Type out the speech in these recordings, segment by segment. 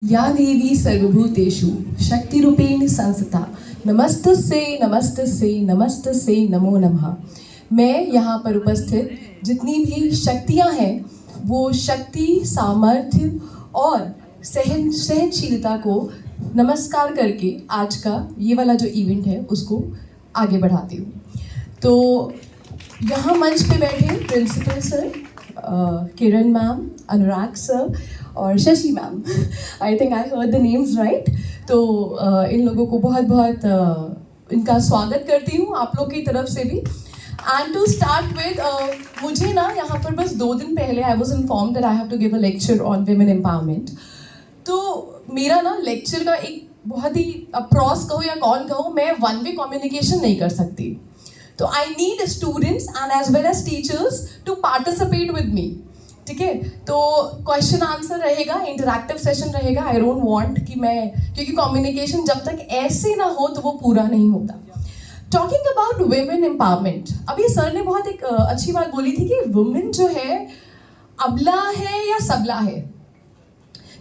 या देवी सर्वभूतेषु शक्तिरूपेण संस्थिता नमस्तस्यै नमस्तस्यै नमस्तस्यै नमो नमः। मैं यहाँ पर उपस्थित जितनी भी शक्तियाँ हैं वो शक्ति, सामर्थ्य और सहनशीलता को नमस्कार करके आज का ये वाला जो इवेंट है उसको आगे बढ़ाती हूँ। तो यहाँ मंच पे बैठे प्रिंसिपल सर, किरण मैम, अनुराग सर और Shashi ma'am, I think I heard the names right. तो इन लोगों को बहुत बहुत इनका स्वागत करती हूँ आप लोग की तरफ से भी। एंड टू स्टार्ट विद, मुझे ना यहाँ पर बस 2 दिन पहले I was inform that I have to give a lecture on women empowerment. तो मेरा ना लेक्चर का एक बहुत ही प्रॉस कहो या कौन कहो, मैं वन वे कम्युनिकेशन नहीं कर सकती। तो I need students and as well as teachers to participate with me. ठीक है, तो क्वेश्चन आंसर रहेगा, इंटरैक्टिव सेशन रहेगा। आई डोंट वांट कि मैं, क्योंकि कम्युनिकेशन जब तक ऐसे ना हो तो वो पूरा नहीं होता। टॉकिंग अबाउट वुमेन एम्पावरमेंट, अभी सर ने बहुत एक अच्छी बात बोली थी कि वुमेन जो है अबला है या सबला है,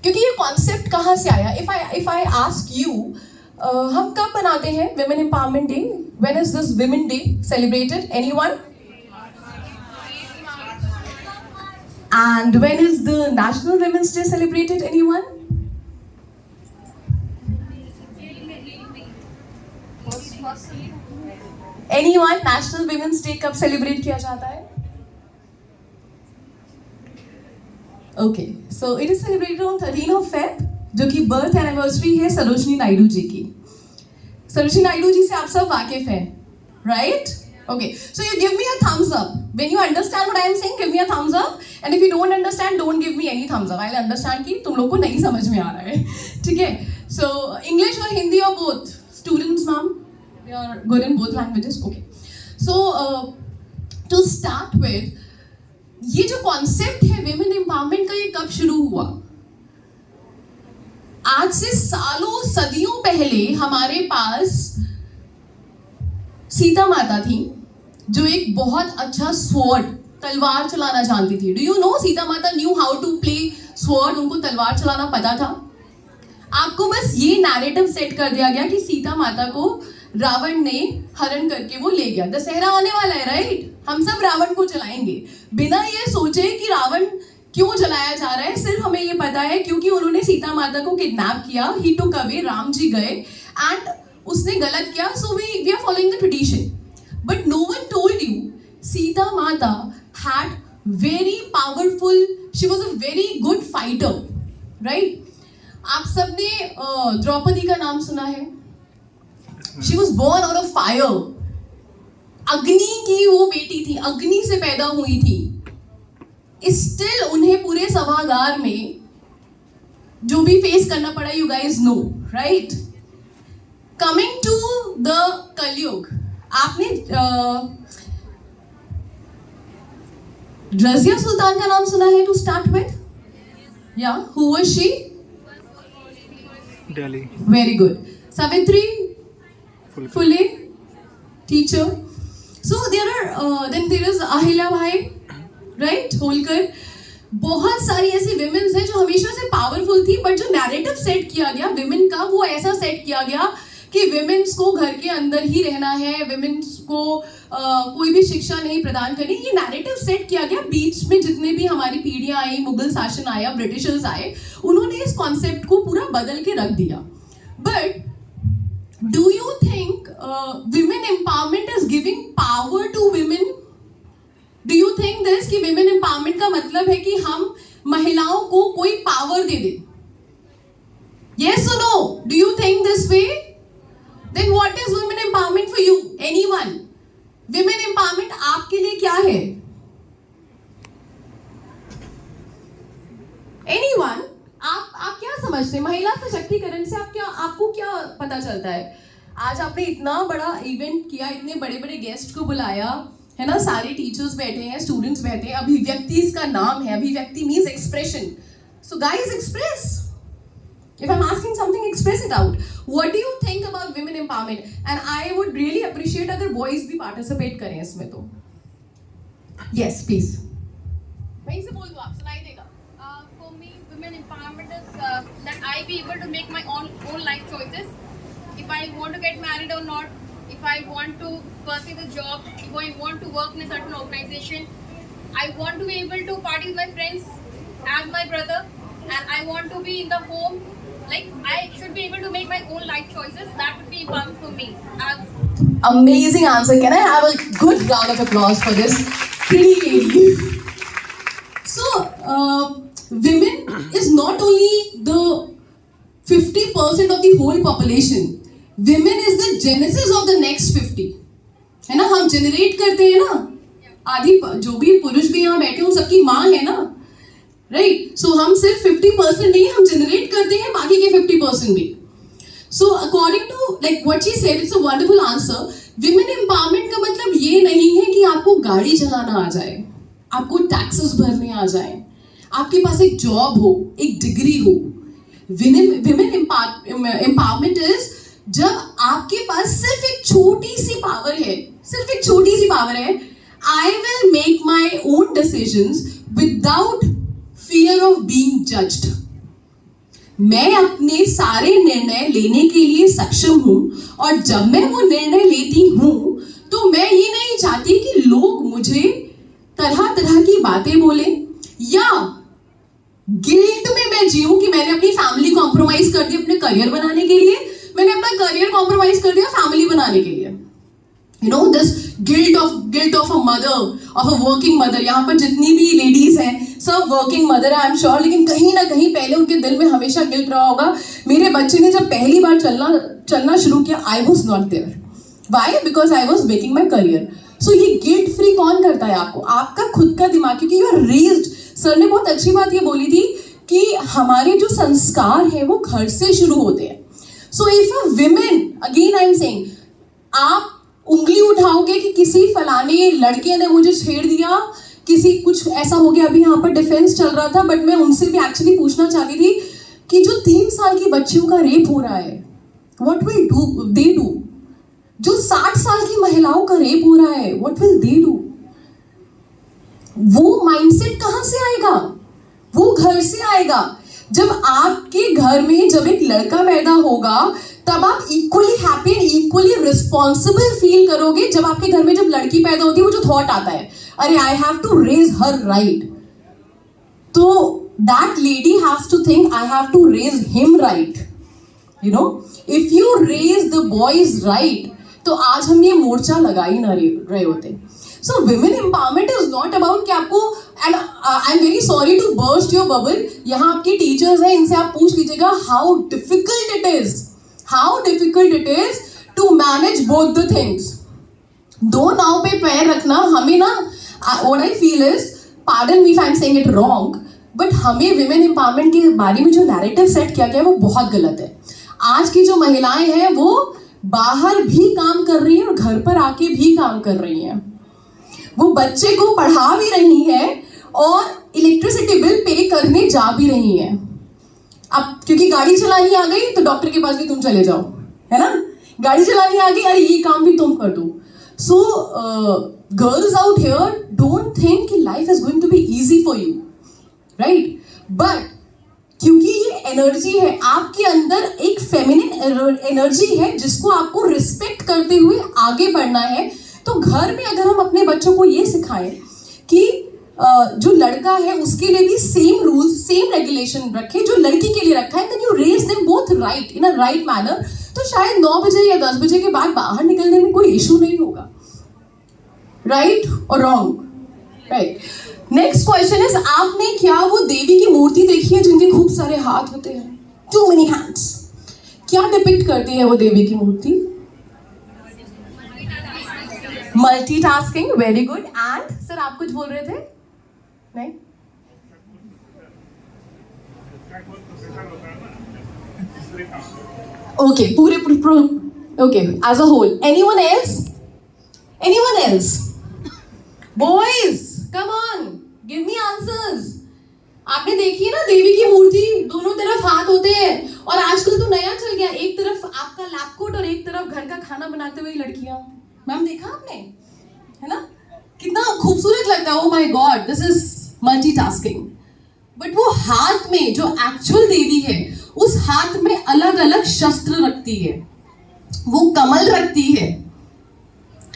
क्योंकि ये कॉन्सेप्ट कहाँ से आया। इफ आई आस्क यू, हम कब मनाते हैं women empowerment day? When is this women day celebrated? Anyone? And when is the National Women's Day celebrated? Anyone? Anyone? National Women's Day कब celebrate किया जाता है? Okay, so it is celebrated on 13th of Feb, जो कि birth anniversary है सरोजनी नायडू जी की। सरोजनी नायडू जी से आप सब वाकिफ हैं, right? Okay, so you give me a thumbs up. When you understand what I am saying, give me a thumbs up. And if you don't understand, don't give me any thumbs up. I'll understand कि तुम लोग को नहीं समझ में आ रहा है, ठीक है? So English or Hindi or both? Students, ma'am, they are good in both languages. Okay. So to start with, ये जो concept है women empowerment का, ये कब शुरू हुआ? आज से सालों सदियों पहले हमारे पास सीता माता थी, जो एक बहुत अच्छा स्वॉर्ड, तलवार चलाना जानती थी। डू यू नो सीता माता knew how to play sword? उनको तलवार चलाना पता था। आपको बस ये नैरेटिव सेट कर दिया गया कि सीता माता को रावण ने हरण करके वो ले गया। दशहरा आने वाला है, राइट? हम सब रावण को जलाएंगे, बिना ये सोचे कि रावण क्यों जलाया जा रहा है। सिर्फ हमें ये पता है क्योंकि उन्होंने सीता माता को किडनैप किया, ही टुक अवे, राम जी गए एंड उसने गलत किया। So we are following the tradition, but no one told you Sita माता had very powerful, she was a very good fighter, right? आप सबने द्रौपदी का नाम सुना है? She was born out of fire. अग्नि की वो बेटी थी, अग्नि से पैदा हुई थी। Still उन्हें पूरे सभागार में जो भी फेस करना पड़ा, you guys know, right? Coming to the कलयुग, आपने रजिया सुल्तान का नाम सुना है? टू स्टार्ट विद, या who was she? Delhi. Very good. Savitri Phule, teacher. So there is Ahilya Bai, right? Holkar. बहुत सारी ऐसी विमेन्स हैं जो हमेशा से पावरफुल थी, बट जो नैरेटिव सेट किया गया विमेन का, वो ऐसा सेट किया गया कि विमेन्स को घर के अंदर ही रहना है, विमेन्स को कोई भी शिक्षा नहीं प्रदान करनी। ये नैरेटिव सेट किया गया। बीच में जितने भी हमारी पीढ़ियां आई, मुगल शासन आया, ब्रिटिशर्स आए, उन्होंने इस कॉन्सेप्ट को पूरा बदल के रख दिया। But do you think women empowerment is giving power to women? Do you think this कि विमेन एम्पावरमेंट का मतलब है कि हम महिलाओं को कोई पावर दे दे? Yes or no? Do you think this way? Then what is women empowerment for you? Anyone? Women empowerment आपके लिए क्या है? Anyone? आप क्या समझते हैं? महिला सशक्तिकरण से आपको क्या पता चलता है? आज आपने इतना बड़ा इवेंट किया, इतने बड़े बड़े गेस्ट को बुलाया है ना, सारे टीचर्स बैठे हैं, स्टूडेंट्स बैठे हैं। अभिव्यक्ति इसका नाम है, अभिव्यक्ति means expression. So guys, express. If I'm asking something, express it out. What do you think about women empowerment? And I would really appreciate अगर boys भी participate करें इसमें तो. Yes, please. वहीं से बोल दो, आप सुनाई देगा. For me, women empowerment want is that I be able to make my own life choices. If I want to get married or not, if I want to pursue the job, if I want to work in a certain organization, I want to be able to party with my friends as my brother, and I want to be in the home. Like, I should be able to make my own life choices. That would be important for me. As Amazing answer. Can I have a good round of applause for this pretty lady? So, women is not only the 50% of the whole population. Women is the genesis of the next 50. है ना, हम generate करते हैं ना, आदि जो भी पुरुष भी यहाँ बैठे उन सबकी माँ है ना, राइट? सो हम सिर्फ 50% नहीं, हम जनरेट करते हैं बाकी के 50% भी. So according to like what she said, it's a wonderful answer. Women empowerment का मतलब ये नहीं है कि आपको गाड़ी चलाना आ जाए, आपको टैक्सेस भरने आ जाए, आपके पास एक जॉब हो, एक डिग्री हो. विमेन एम्पावरमेंट इज जब आपके पास सिर्फ एक छोटी सी पावर है, सिर्फ एक छोटी सी पावर है. I will make my own decisions without fear of being judged. मैं अपने सारे निर्णय लेने के लिए सक्षम हूं, और जब मैं वो निर्णय लेती हूं तो मैं ये नहीं चाहती कि लोग मुझे तरह तरह की बातें बोले या गिल्ट में मैं जीऊं कि मैंने अपनी फैमिली कॉम्प्रोमाइज कर दी अपने करियर बनाने के लिए, मैंने अपना करियर कॉम्प्रोमाइज कर दिया फैमिली बनाने के लिए. You know, this guilt of a mother, of a working mother. यहाँ पर जितनी भी लेडीज हैं सब वर्किंग मदर है, आई एम श्योर. लेकिन कहीं ना कहीं पहले उनके दिल में हमेशा गिल्ट रहा होगा. मेरे बच्चे ने जब पहली बार चलना शुरू किया, I was not there. Why? Because I was making my career. So ये गिल्ट फ्री कौन करता है आपको? आपका खुद का दिमाग. क्योंकि यू आर रेज्ड. सर ने बहुत अच्छी बात ये बोली थी कि हमारे जो संस्कार है वो घर से शुरू होते हैं. So if a women, again I am saying, आप उंगली उठाओगे कि किसी फलाने लड़के ने मुझे छेड़ दिया, किसी कुछ ऐसा हो गया. अभी यहाँ पर डिफेंस चल रहा था, बट मैं उनसे भी एक्चुअली पूछना चाहती थी कि जो 3 साल की बच्चियों का रेप हो रहा है, what will do they do? जो 60 साल की महिलाओं का रेप हो रहा है, व्हाट विल दे डू? वो माइंडसेट कहाँ से आएगा? वो घर से आएगा. जब आपके घर में जब एक लड़का पैदा होगा तब आप equally happy and equally responsible feel करोगे. जब आपके घर में जब लड़की पैदा होती है वो जो थॉट आता है, अरे I have to raise her right, तो that lady has to think I have to raise him right. You know, if you raise the boys right तो आज हम ये मोर्चा लगा ही ना रहे होते. So women empowerment is not about कि आपको, and I am very sorry to burst your bubble. यहाँ आपके टीचर्स हैं, इनसे आप पूछ लीजिएगा how difficult it is to manage both the things. दो नाव पे पैर रखना हमें ना, what I feel is, pardon me if I am saying it wrong, but हमें विमेन एम्पावरमेंट के बारे में जो नैरेटिव सेट किया गया है वो बहुत गलत है. आज की जो महिलाएं हैं वो बाहर भी काम कर रही हैं और घर पर आके भी काम कर रही हैं. वो बच्चे को पढ़ा भी रही हैं और इलेक्ट्रिसिटी बिल पे करने जा भी रही हैं. अब क्योंकि गाड़ी चलानी आ गई तो डॉक्टर के पास भी तुम चले जाओ, है ना? गाड़ी चलानी आ गई, अरे ये काम भी तुम कर दो. So girls out here, don't think कि life is going to be easy for you, right? But क्योंकि ये एनर्जी है आपके अंदर, एक फेमिनिन एनर्जी है जिसको आपको रिस्पेक्ट करते हुए आगे बढ़ना है. तो घर में अगर हम अपने बच्चों को ये सिखाएं कि जो लड़का है उसके लिए भी सेम रूल्स, सेम रेगुलेशन रखे जो लड़की के लिए रखा है, then you raise them both right in a right manner, तो शायद 9 बजे या 10 बजे के बाद बाहर निकलने में कोई इशू नहीं होगा. राइट और wrong? Right. Next question is, आपने क्या वो देवी की मूर्ति देखी है जिनके खूब सारे हाथ होते हैं, टू मेनी हैंड्स? क्या डिपिक्ट करती है वो देवी की मूर्ति? Multitasking. Very good. And sir आप कुछ बोल रहे थे? नहीं? ओके, पूरे okay, as a whole. Anyone else? Boys come on, give me answers. आपने देखी है ना देवी की मूर्ति, दोनों तरफ हाथ होते हैं. और आजकल तो नया चल गया, एक तरफ आपका लैब कोट और एक तरफ घर का खाना बनाते हुए लड़कियां. मैम देखा आपने, है ना? कितना खूबसूरत लगता है. Oh my God, this is multitasking. But वो हाथ में जो एक्चुअल देवी है उस हाथ में अलग अलग शस्त्र रखती है, वो कमल रखती है।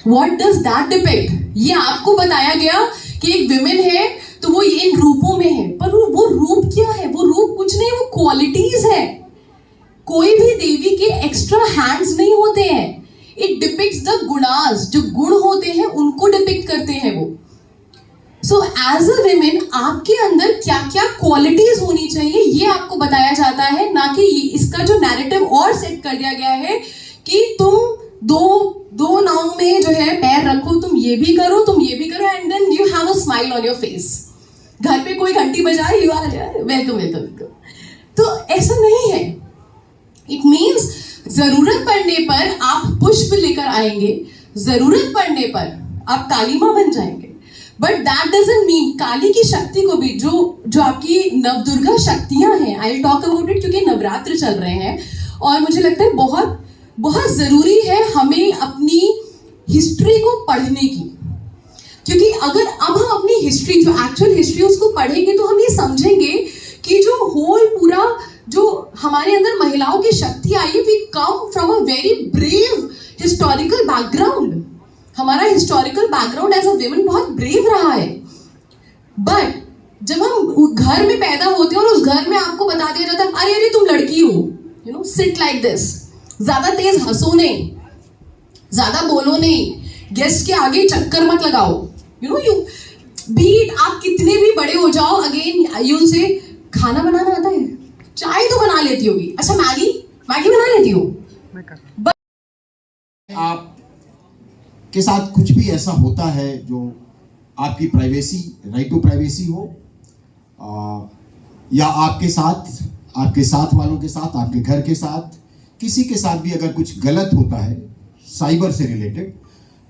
What does that depict? ये आपको बताया गया कि एक विमेन है तो वो इन रूपों में है, पर वो रूप क्या है? वो रूप कुछ नहीं, वो क्वालिटीज है। कोई भी देवी के एक्स्ट्रा हैंड्स नहीं होते हैं। इट डिपिक्ट्स द गुणास, जो गुण होते हैं उनको डिपिक्ट करते हैं वो। सो एज अ विमेन आपके अंदर क्या क्या क्वालिटीज होनी चाहिए ये आपको बताया जाता है, ना कि इसका जो नैरेटिव और सेट कर दिया गया है कि तुम दो नाव में जो है पैर रखो, तुम ये भी करो, तुम ये भी करो, and then you have a smile on your face. घर पे कोई घंटी बजाए, यू आर वेलकम वेलकम। तो ऐसा नहीं है। इट मीन्स जरूरत पड़ने पर आप पुष्प लेकर आएंगे, जरूरत पड़ने पर आप काली मां बन जाएंगे, बट दैट डजंट मीन काली की शक्ति को भी, जो आपकी नवदुर्गा शक्तियां हैं, I will talk about it क्योंकि नवरात्र चल रहे हैं और मुझे लगता है बहुत बहुत जरूरी है हमें अपनी हिस्ट्री को पढ़ने की, क्योंकि अगर अब हम अपनी हिस्ट्री, जो एक्चुअल हिस्ट्री उसको पढ़ेंगे तो हम ये समझेंगे कि जो होल पूरा जो हमारे अंदर महिलाओं की शक्ति आई है, we come from a very brave historical background. हमारा historical background as a women बहुत ब्रेव रहा है। बट जब हम घर में पैदा होते हैं और उस घर में आपको बता दिया जाता है अरे अरे तुम लड़की हो, you know, sit like this, ज्यादा तेज हंसो नहीं, ज्यादा बोलो नहीं, गेस्ट के आगे चक्कर मत लगाओ, यू नो, यू बीट, आप कितने भी बड़े हो जाओ, अगेन यू से खाना बनाना आता है, चाय तो बना लेती होगी, अच्छा मैगी बना लेती हो। आप के साथ कुछ भी ऐसा होता है जो आपकी प्राइवेसी, राइट टू प्राइवेसी हो, या आपके साथ वालों के साथ, आपके घर के साथ, किसी के साथ भी अगर कुछ गलत होता है साइबर से रिलेटेड,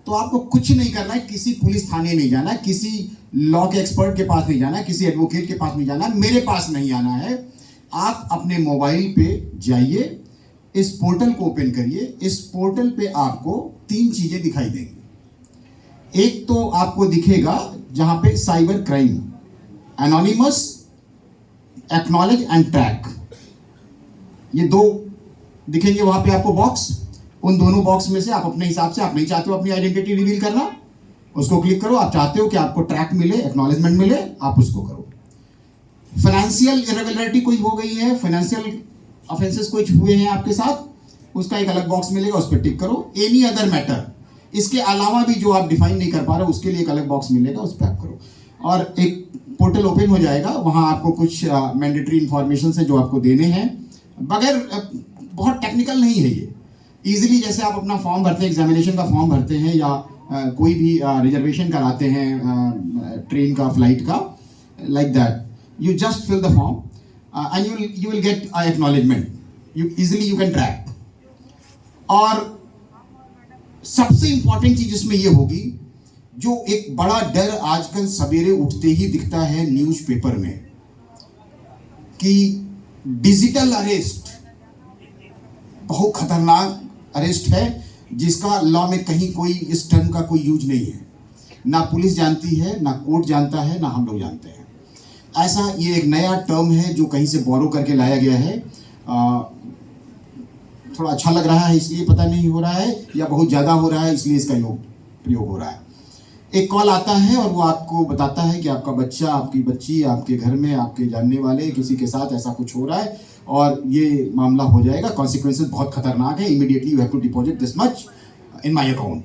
तो आपको कुछ नहीं करना है, किसी पुलिस थाने नहीं जाना है, किसी लॉ के एक्सपर्ट के पास नहीं जाना है, किसी एडवोकेट के पास नहीं जाना है, मेरे पास नहीं आना है। आप अपने मोबाइल पे जाइए, इस पोर्टल को ओपन करिए। इस पोर्टल पे आपको 3 चीजें दिखाई देंगी। एक तो आपको दिखेगा जहां पे cyber crime, anonymous, acknowledge and track, ये 2 दिखेंगे वहां पे आपको बॉक्स। उन दोनों बॉक्स में से आप अपने हिसाब से, आप नहीं चाहते हो अपनी आइडेंटिटी रिवील करना, उसको क्लिक करो। आप चाहते हो कि आपको ट्रैक मिले, एक्नॉलेजमेंट मिले, आप उसको करो। फाइनेंशियल इरेगुलरिटी कोई हो गई है, फाइनेंशियल ऑफेंसेस कुछ हुए हैं आपके साथ, उसका एक अलग बॉक्स मिलेगा, उस पर टिक करो। एनी अदर मैटर, इसके अलावा भी जो आप डिफाइन नहीं कर पा रहे उसके लिए एक अलग बॉक्स मिलेगा, उस पर आप करो और एक पोर्टल ओपन हो जाएगा। वहां आपको कुछ मैंडेटरी इंफॉर्मेशन है जो आपको देने हैं, बगैर, बहुत टेक्निकल नहीं है ये। इजीली जैसे आप अपना फॉर्म भरते हैं, एग्जामिनेशन का फॉर्म भरते हैं या कोई भी रिजर्वेशन कराते हैं ट्रेन का, फ्लाइट का, like that, you just fill the form and you will get acknowledgement. You can track. और सबसे इंपॉर्टेंट चीज इसमें ये होगी, जो एक बड़ा डर आजकल सवेरे उठते ही दिखता है न्यूज़पेपर में कि डिजिटल अरेस्ट बहुत खतरनाक अरेस्ट है, जिसका लॉ में कहीं कोई इस टर्म का कोई यूज नहीं है, ना पुलिस जानती है, ना कोर्ट जानता है, ना हम लोग जानते हैं। ऐसा ये एक नया टर्म है जो कहीं से बोरो करके लाया गया है। थोड़ा अच्छा लग रहा है इसलिए पता नहीं हो रहा है, या बहुत ज़्यादा हो रहा है इसलिए इसका प्रयोग हो रहा है। एक कॉल आता है और वो आपको बताता है कि आपका बच्चा, आपकी बच्ची, आपके घर में, आपके जानने वाले किसी के साथ ऐसा कुछ हो रहा है और ये मामला हो जाएगा, कॉन्सिक्वेंसेस बहुत खतरनाक है, immediately you have to deposit this much in my account.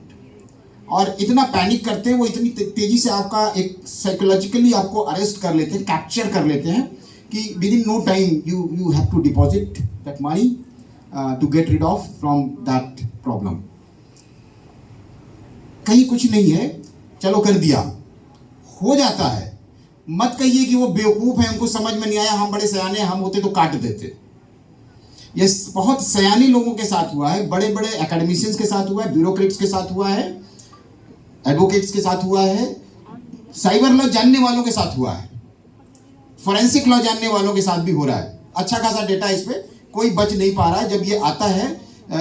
और इतना पैनिक करते हैं वो, इतनी तेजी से आपका एक साइकोलॉजिकली आपको अरेस्ट कर लेते हैं, कैप्चर कर लेते हैं कि within no time you have to deposit that money to get rid of from that problem. कहीं कुछ नहीं है, चलो कर दिया, हो जाता है। मत कहिए कि वो बेवकूफ है, उनको समझ में नहीं आया, हम बड़े सयाने, हम होते तो काट देते। ये बहुत सयाने लोगों के साथ हुआ है, बड़े बड़े एकेडमिशियंस के साथ हुआ है, ब्यूरोक्रेट्स के साथ हुआ है, एडवोकेट्स के साथ हुआ है, साइबर लॉ जानने वालों के साथ हुआ है, फोरेंसिक लॉ जानने वालों के साथ भी हो रहा है। अच्छा खासा डेटा इस पे, कोई बच नहीं पा रहा है। जब ये आता है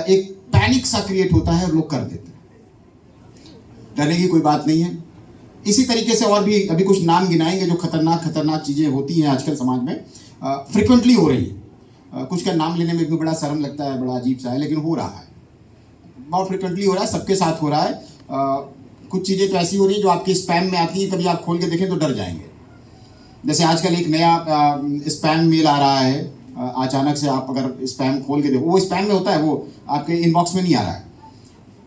एक पैनिक सा क्रिएट होता है और लोग कर देते हैं। डरने की कोई बात नहीं है, इसी तरीके से और भी अभी कुछ नाम गिनाएंगे जो खतरनाक खतरनाक चीज़ें होती हैं आजकल समाज में, फ्रिक्वेंटली हो रही है। कुछ का नाम लेने में भी बड़ा शर्म लगता है, बड़ा अजीब सा है, लेकिन हो रहा है, बहुत फ्रिक्वेंटली हो रहा है, सबके साथ हो रहा है। कुछ चीज़ें तो ऐसी हो रही हैं जो आपके स्पैम में आती हैं, कभी आप खोल के देखें तो डर जाएंगे। जैसे आजकल एक नया स्पैम मेल आ रहा है, अचानक से आप अगर स्पैम खोल के देखो, वो स्पैम में होता है, वो आपके इनबॉक्स में नहीं आ रहा है,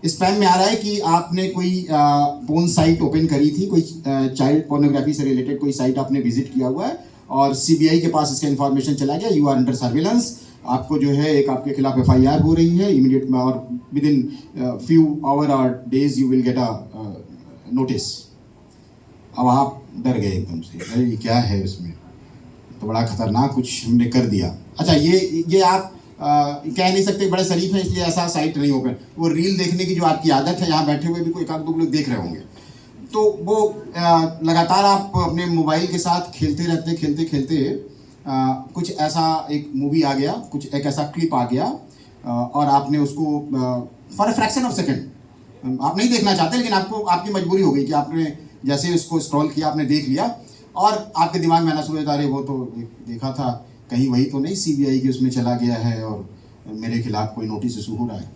स्पैम में आ रहा है कि आपने कोई पोर्न साइट ओपन करी थी, कोई चाइल्ड पोर्नोग्राफी से रिलेटेड कोई साइट आपने विजिट किया हुआ है और सीबीआई के पास इसका इन्फॉर्मेशन चला गया, यू आर अंडर सर्विलेंस, आपको जो है एक आपके खिलाफ एफआईआर हो रही है इमीडिएट में, और विद इन फ्यू आवर और days you will get a notice. अब आप डर गए एकदम से, अरे ये क्या है, इसमें तो बड़ा खतरनाक कुछ हमने कर दिया। अच्छा, ये आप कह नहीं सकते बड़े शरीफ हैं इसलिए ऐसा साइट नहीं ओपन, वो रील देखने की जो आपकी आदत है, यहाँ बैठे हुए भी कोई एक आध दो लोग देख रहे होंगे, तो वो लगातार आप अपने मोबाइल के साथ खेलते रहते, खेलते खेलते कुछ ऐसा एक मूवी आ गया, कुछ एक ऐसा क्लिप आ गया और आपने उसको for a fraction of second, आप नहीं देखना चाहते लेकिन आपको आपकी मजबूरी हो गई कि आपने जैसे उसको स्क्रॉल किया, आपने देख लिया और आपके दिमाग में आना शुरू होता है, अरे वो तो देखा था, कहीं वही तो नहीं सीबीआई के उसमें चला गया है और मेरे खिलाफ कोई नोटिस इशू हो रहा है।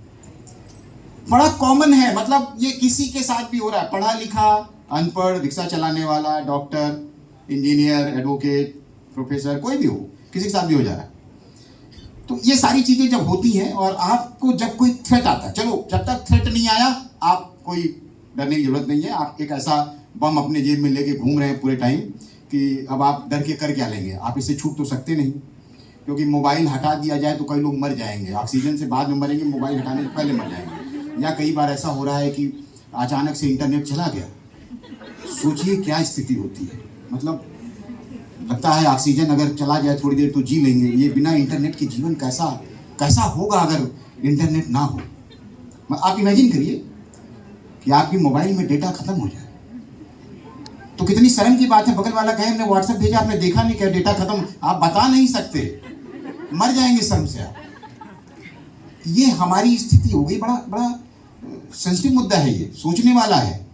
बड़ा कॉमन है, मतलब ये किसी के साथ भी हो रहा है, पढ़ा लिखा, अनपढ़, रिक्शा चलाने वाला, डॉक्टर, इंजीनियर, एडवोकेट, प्रोफेसर, कोई भी हो, किसी के साथ भी हो जा रहा है। तो ये सारी चीज़ें जब होती हैं और आपको जब कोई थ्रेट आता है, चलो जब तक थ्रेट नहीं आया आप कोई डरने की जरूरत नहीं है, आप एक ऐसा बम अपने जेब में लेके घूम रहे हैं पूरे टाइम कि अब आप डर के कर क्या लेंगे, आप इससे छूट तो सकते नहीं, क्योंकि मोबाइल हटा दिया जाए तो कई लोग मर जाएंगे, ऑक्सीजन से बाद में मरेंगे, मोबाइल हटाने से पहले मर जाएंगे। या कई बार ऐसा हो रहा है कि अचानक से इंटरनेट चला गया, सोचिए क्या स्थिति होती है, मतलब लगता है ऑक्सीजन अगर चला जाए थोड़ी देर तो जी लेंगे, ये बिना इंटरनेट के जीवन कैसा कैसा होगा अगर इंटरनेट ना हो। आप इमेजिन करिए कि आपकी मोबाइल में डेटा खत्म हो जाए तो कितनी शर्म की बात है। बगल वाला कहे हमने व्हाट्सएप भेजा, आपने देखा नहीं, क्या डेटा खत्म, आप बता नहीं सकते, मर जाएंगे शर्म से आप। ये हमारी स्थिति हो गई, बड़ा बड़ा सेंसिटिव मुद्दा है, ये सोचने वाला है।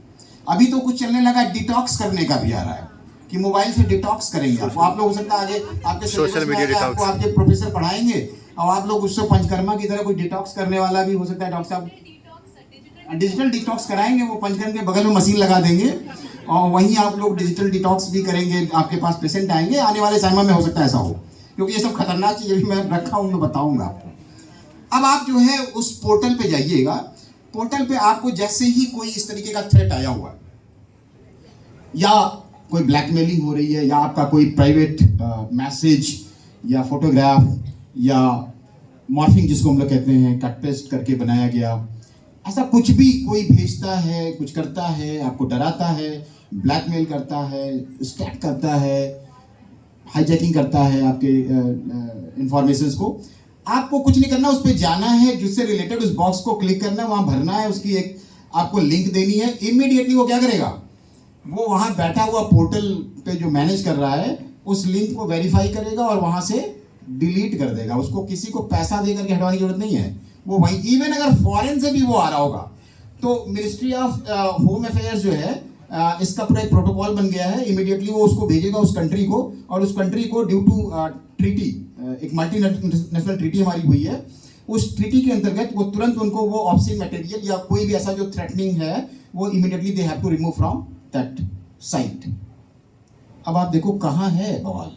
अभी तो कुछ चलने लगा डिटॉक्स करने का भी आ रहा है कि मोबाइल से डिटॉक्स करेंगे आप लोग, हो सकता है आगे आपके सोशल मीडिया आपको आपके प्रोफेसर पढ़ाएंगे और आप लोग उससे पंचकर्मा की तरह कोई डिटॉक्स करने वाला भी हो सकता है, डॉक्टर साहब डिजिटल डिटॉक्स कराएंगे, वो पंचकर्म के बगल में मशीन लगा देंगे और वहीं आप लोग डिजिटल डिटॉक्स भी करेंगे, आपके पास पेशेंट आएंगे, आने वाले समय में हो सकता है ऐसा हो, क्योंकि ये सब खतरनाक चीज़ें भी मैं रखा हूँ, मैं बताऊंगा आपको। अब आप जो है उस पोर्टल पे जाइएगा, पोर्टल पे आपको जैसे ही कोई इस तरीके का थ्रेट आया हुआ या कोई ब्लैकमेलिंग हो रही है या आपका कोई प्राइवेट मैसेज या फोटोग्राफ या मॉर्फिंग जिसको हम लोग कहते हैं, कट पेस्ट करके बनाया गया, ऐसा कुछ भी कोई भेजता है, कुछ करता है, आपको डराता है, ब्लैकमेल करता है, स्टैक करता है, हाईजैकिंग करता है आपके इंफॉर्मेशंस को, आपको कुछ नहीं करना, उस पर जाना है, जिससे रिलेटेड उस बॉक्स को क्लिक करना है, वहाँ भरना है, उसकी एक आपको लिंक देनी है। इमीडिएटली वो क्या करेगा, वो वहाँ बैठा हुआ पोर्टल पे जो मैनेज कर रहा है उस लिंक को वेरीफाई करेगा और वहाँ से डिलीट कर देगा। उसको किसी को पैसा दे करके हटवाने की जरूरत नहीं है, वो वही, इवन अगर फॉरेन से भी वो आ रहा होगा तो मिनिस्ट्री ऑफ होम अफेयर्स जो है इसका पूरा एक प्रोटोकॉल बन गया है, इमीडिएटली वो उसको भेजेगा उस कंट्री को, और उस कंट्री को ड्यू टू ट्रीटी, एक मल्टीनेशनल ट्रीटी हमारी हुई है, उस ट्रीटी के अंतर्गत वो तुरंत उनको वो ऑब्ससीन मटेरियल या कोई भी ऐसा जो थ्रेटनिंग है वो immediately they have to remove from that site. अब आप देखो कहाँ है बवाल,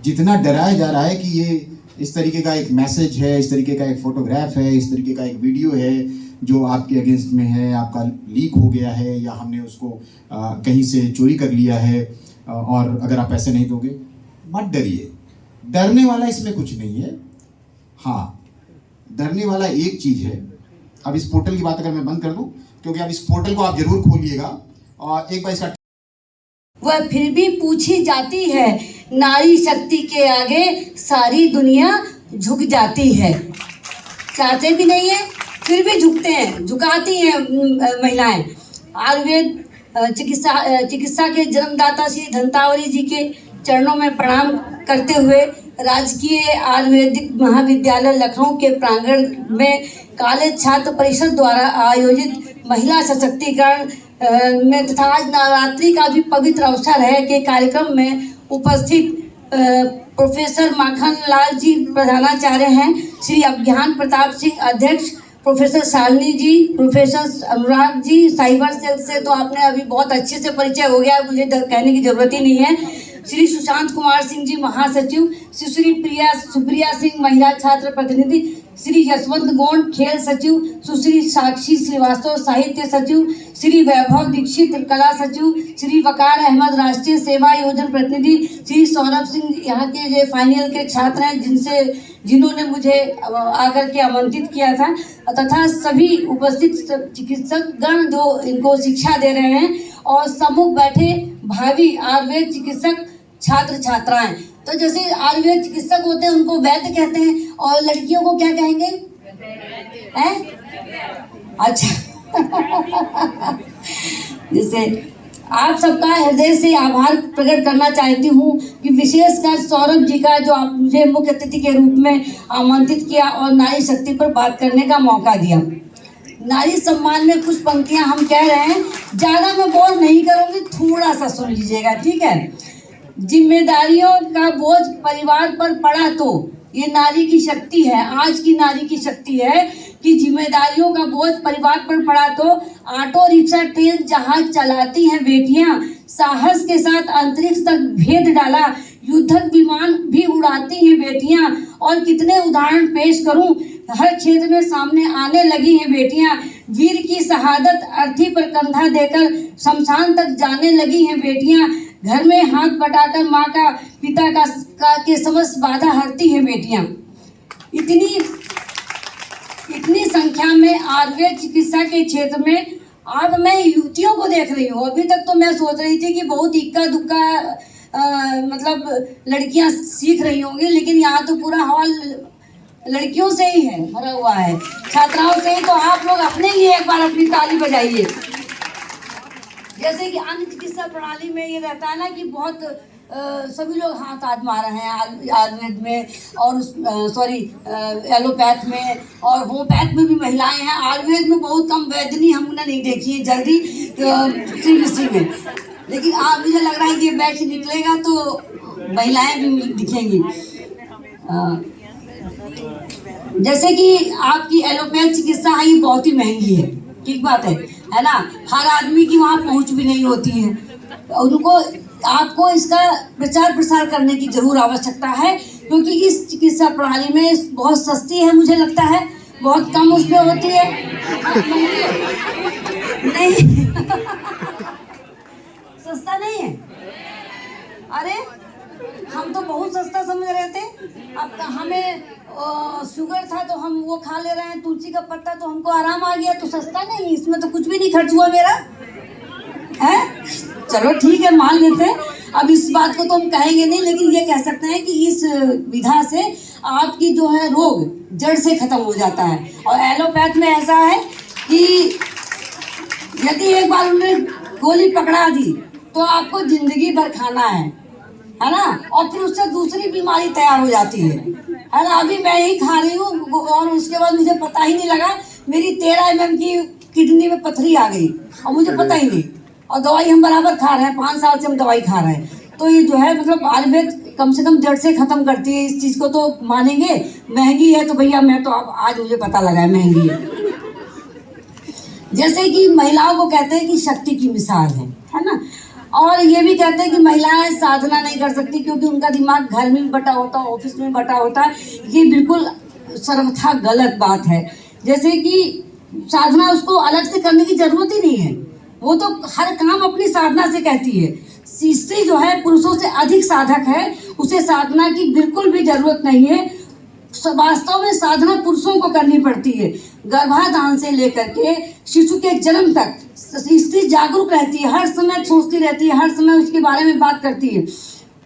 जितना डराया जा रहा है कि ये इस तरीके का एक मैसेज है, इस तरीके का एक फोटोग्राफ है, इस तरीके का एक वीडियो है जो आपके अगेंस्ट में है, आपका लीक हो गया है या हमने उसको कहीं से चोरी कर लिया है और अगर आप पैसे नहीं दोगे, मत डरिए, डरने वाला इसमें कुछ नहीं है। हाँ, डरने वाला एक चीज़ है, अब इस पोर्टल की बात अगर मैं बंद कर दूं, क्योंकि अब इस पोर्टल को आप जरूर खोलिएगा और एक बार इसका, वह फिर भी पूछी जाती है, नारी शक्ति के आगे सारी दुनिया झुक जाती है। चाहते भी नहीं है फिर भी झुकते हैं, झुकाती हैं महिलाएं। आयुर्वेद चिकित्सा के जन्मदाता श्री धन्वंतरि जी के चरणों में प्रणाम करते हुए राजकीय आयुर्वेदिक महाविद्यालय लखनऊ के प्रांगण में कॉलेज छात्र परिषद द्वारा आयोजित महिला सशक्तिकरण में तथा आज नवरात्रि का भी पवित्र अवसर है कि कार्यक्रम में उपस्थित प्रोफेसर माखन लाल जी प्रधानाचार्य हैं, श्री अज्ञान प्रताप सिंह अध्यक्ष, प्रोफेसर शालिनी जी, professor Anurag ji, cyber cell से तो आपने अभी बहुत अच्छे से परिचय हो गया, मुझे कहने की जरूरत ही नहीं है, श्री सुशांत कुमार सिंह जी महासचिव, श्री सुप्रिया सिंह महिला छात्र प्रतिनिधि, श्री यशवंत गोंड खेल सचिव, सुश्री साक्षी श्रीवास्तव साहित्य सचिव, श्री वैभव दीक्षित कला सचिव, श्री वकार अहमद राष्ट्रीय सेवा योजना प्रतिनिधि, श्री सौरभ सिंह यहाँ के जो फाइनल के छात्र हैं जिन्होंने मुझे आकर के आमंत्रित किया था, तथा सभी उपस्थित चिकित्सक गण जो इनको शिक्षा दे रहे हैं और सम्मुख बैठे भावी आयुर्वेद चिकित्सक छात्र छात्राएं। तो जैसे आयुर्वेद चिकित्सक होते हैं उनको वैद्य कहते हैं और लड़कियों को क्या कहेंगे हैं? अच्छा जैसे आप सबका हृदय से आभार प्रकट करना चाहती हूँ कि विशेषकर सौरभ जी का जो आप मुझे मुख्य अतिथि के रूप में आमंत्रित किया और नारी शक्ति पर बात करने का मौका दिया। नारी सम्मान में कुछ पंक्तियां हम कह रहे हैं, ज़्यादा मैं बोल नहीं करूँगी, थोड़ा सा सुन लीजिएगा, ठीक है। जिम्मेदारियों का बोझ परिवार पर पड़ा तो ये नारी की शक्ति है, आज की नारी की शक्ति है कि जिम्मेदारियों का बोझ परिवार पर पड़ा तो ऑटो रिक्शा ट्रेन जहाज चलाती हैं बेटियां, साहस के साथ अंतरिक्ष तक भेद डाला, युद्धक विमान भी उड़ाती हैं बेटियां, और कितने उदाहरण पेश करूं, हर क्षेत्र में सामने आने लगी हैं बेटियां, वीर की शहादत अर्थी पर कंधा देकर शमशान तक जाने लगी हैं बेटियां, घर में हाथ बटाकर माँ का पिता का के समस्त बाधा हरती हैं बेटियां। इतनी संख्या में आयुर्वेद चिकित्सा के क्षेत्र में अब मैं युवतियों को देख रही हूँ। अभी तक तो मैं सोच रही थी कि बहुत इक्का दुक्का मतलब लड़कियां सीख रही होंगी, लेकिन यहाँ तो पूरा हॉल लड़कियों से ही है, भरा हुआ है, छात्राओं से ही। तो आप लोग अपने लिए एक बार अपनी ताली बजाइए। जैसे कि अन्य चिकित्सा प्रणाली में ये रहता है ना कि बहुत सभी लोग हाथ आजमा रहे हैं आयुर्वेद में और एलोपैथ में और होम्योपैथ में भी महिलाएं हैं। आयुर्वेद में बहुत कम वैद्यनी हमने नहीं देखी है जल्दी CBC में, लेकिन आप मुझे लग रहा है कि ये बैच निकलेगा तो महिलाएं भी दिखेंगी। जैसे कि आपकी एलोपैथ चिकित्सा है, ये बहुत ही महंगी है, ठीक बात है ना। हर आदमी की वहाँ पहुँच भी नहीं होती है, उनको आपको इसका प्रचार प्रसार करने की जरूर आवश्यकता है, क्योंकि इस चिकित्सा प्रणाली में बहुत सस्ती है, मुझे लगता है बहुत कम उसमें होती है नहीं सस्ता नहीं है। अरे हम तो बहुत सस्ता समझ रहे थे, अब हमें शुगर था तो हम वो खा ले रहे हैं, तुलसी का पत्ता तो हमको आराम आ गया, तो सस्ता नहीं, इसमें तो कुछ भी नहीं खर्च हुआ मेरा है। चलो ठीक है, मान लेते हैं। अब इस बात को तो हम कहेंगे नहीं, लेकिन ये कह सकते हैं कि इस विधा से आपकी जो है रोग जड़ से खत्म हो जाता है। और एलोपैथ में ऐसा है कि यदि एक बार उन्होंने गोली पकड़ा दी तो आपको जिंदगी भर खाना है ना, और फिर उससे दूसरी बीमारी तैयार हो जाती है ना। अभी मैं ही खा रही हूँ और उसके बाद मुझे पता ही नहीं लगा मेरी 13 mm की किडनी में पथरी आ गई और मुझे पता ही नहीं, और दवाई हम बराबर खा रहे हैं, 5 साल से हम दवाई खा रहे हैं। तो ये जो है मतलब आयुर्वेद कम से कम जड़ से खत्म करती है। इस चीज़ को तो मानेंगे। महंगी है तो भैया मैं तो अब आज मुझे पता लगा है महंगी है। जैसे कि महिलाओं को कहते हैं कि शक्ति की मिसाल है ना, और ये भी कहते हैं कि महिलाएं साधना नहीं कर सकती क्योंकि उनका दिमाग घर में भी बटा होता है, ऑफिस में बटा होता है। ये बिल्कुल सर्वथा गलत बात है। जैसे कि साधना उसको अलग से करने की जरूरत ही नहीं है, वो तो हर काम अपनी साधना से कहती है। स्त्री जो है पुरुषों से अधिक साधक है, उसे साधना की बिल्कुल भी जरूरत नहीं है। वास्तव में साधना पुरुषों को करनी पड़ती है। गर्भाधान से लेकर के शिशु के जन्म तक स्त्री जागरूक रहती है, हर समय सोचती रहती है, हर समय उसके बारे में बात करती है।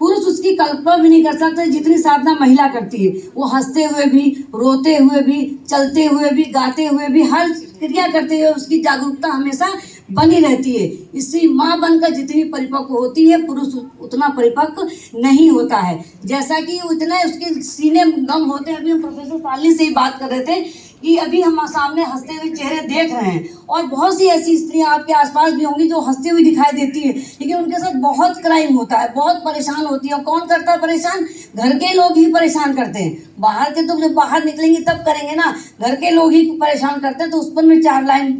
पुरुष उसकी कल्पना भी नहीं कर सकते जितनी साधना महिला करती है। वो हंसते हुए भी, रोते हुए भी, चलते हुए भी, गाते हुए भी, हर क्रिया करते हुए उसकी जागरूकता हमेशा बनी रहती है। इसलिए माँ बनकर जितनी परिपक्व होती है, पुरुष उतना परिपक्व नहीं होता है। जैसा कि उतना उसके सीने गम होते हैं। अभी हम प्रोफेसर शालिनी से ही बात कर रहे थे कि अभी हम सामने हंसते हुए चेहरे देख रहे हैं, और बहुत सी ऐसी स्त्रियां आपके आसपास भी होंगी जो हंसते हुए दिखाई देती है, लेकिन उनके साथ बहुत क्राइम होता है, बहुत परेशान होती है। और कौन करता है परेशान? घर के लोग ही परेशान करते हैं। बाहर के तो जब बाहर निकलेंगे तब करेंगे ना, घर के लोग ही परेशान करते हैं। तो उस पर मैं 4 लाइन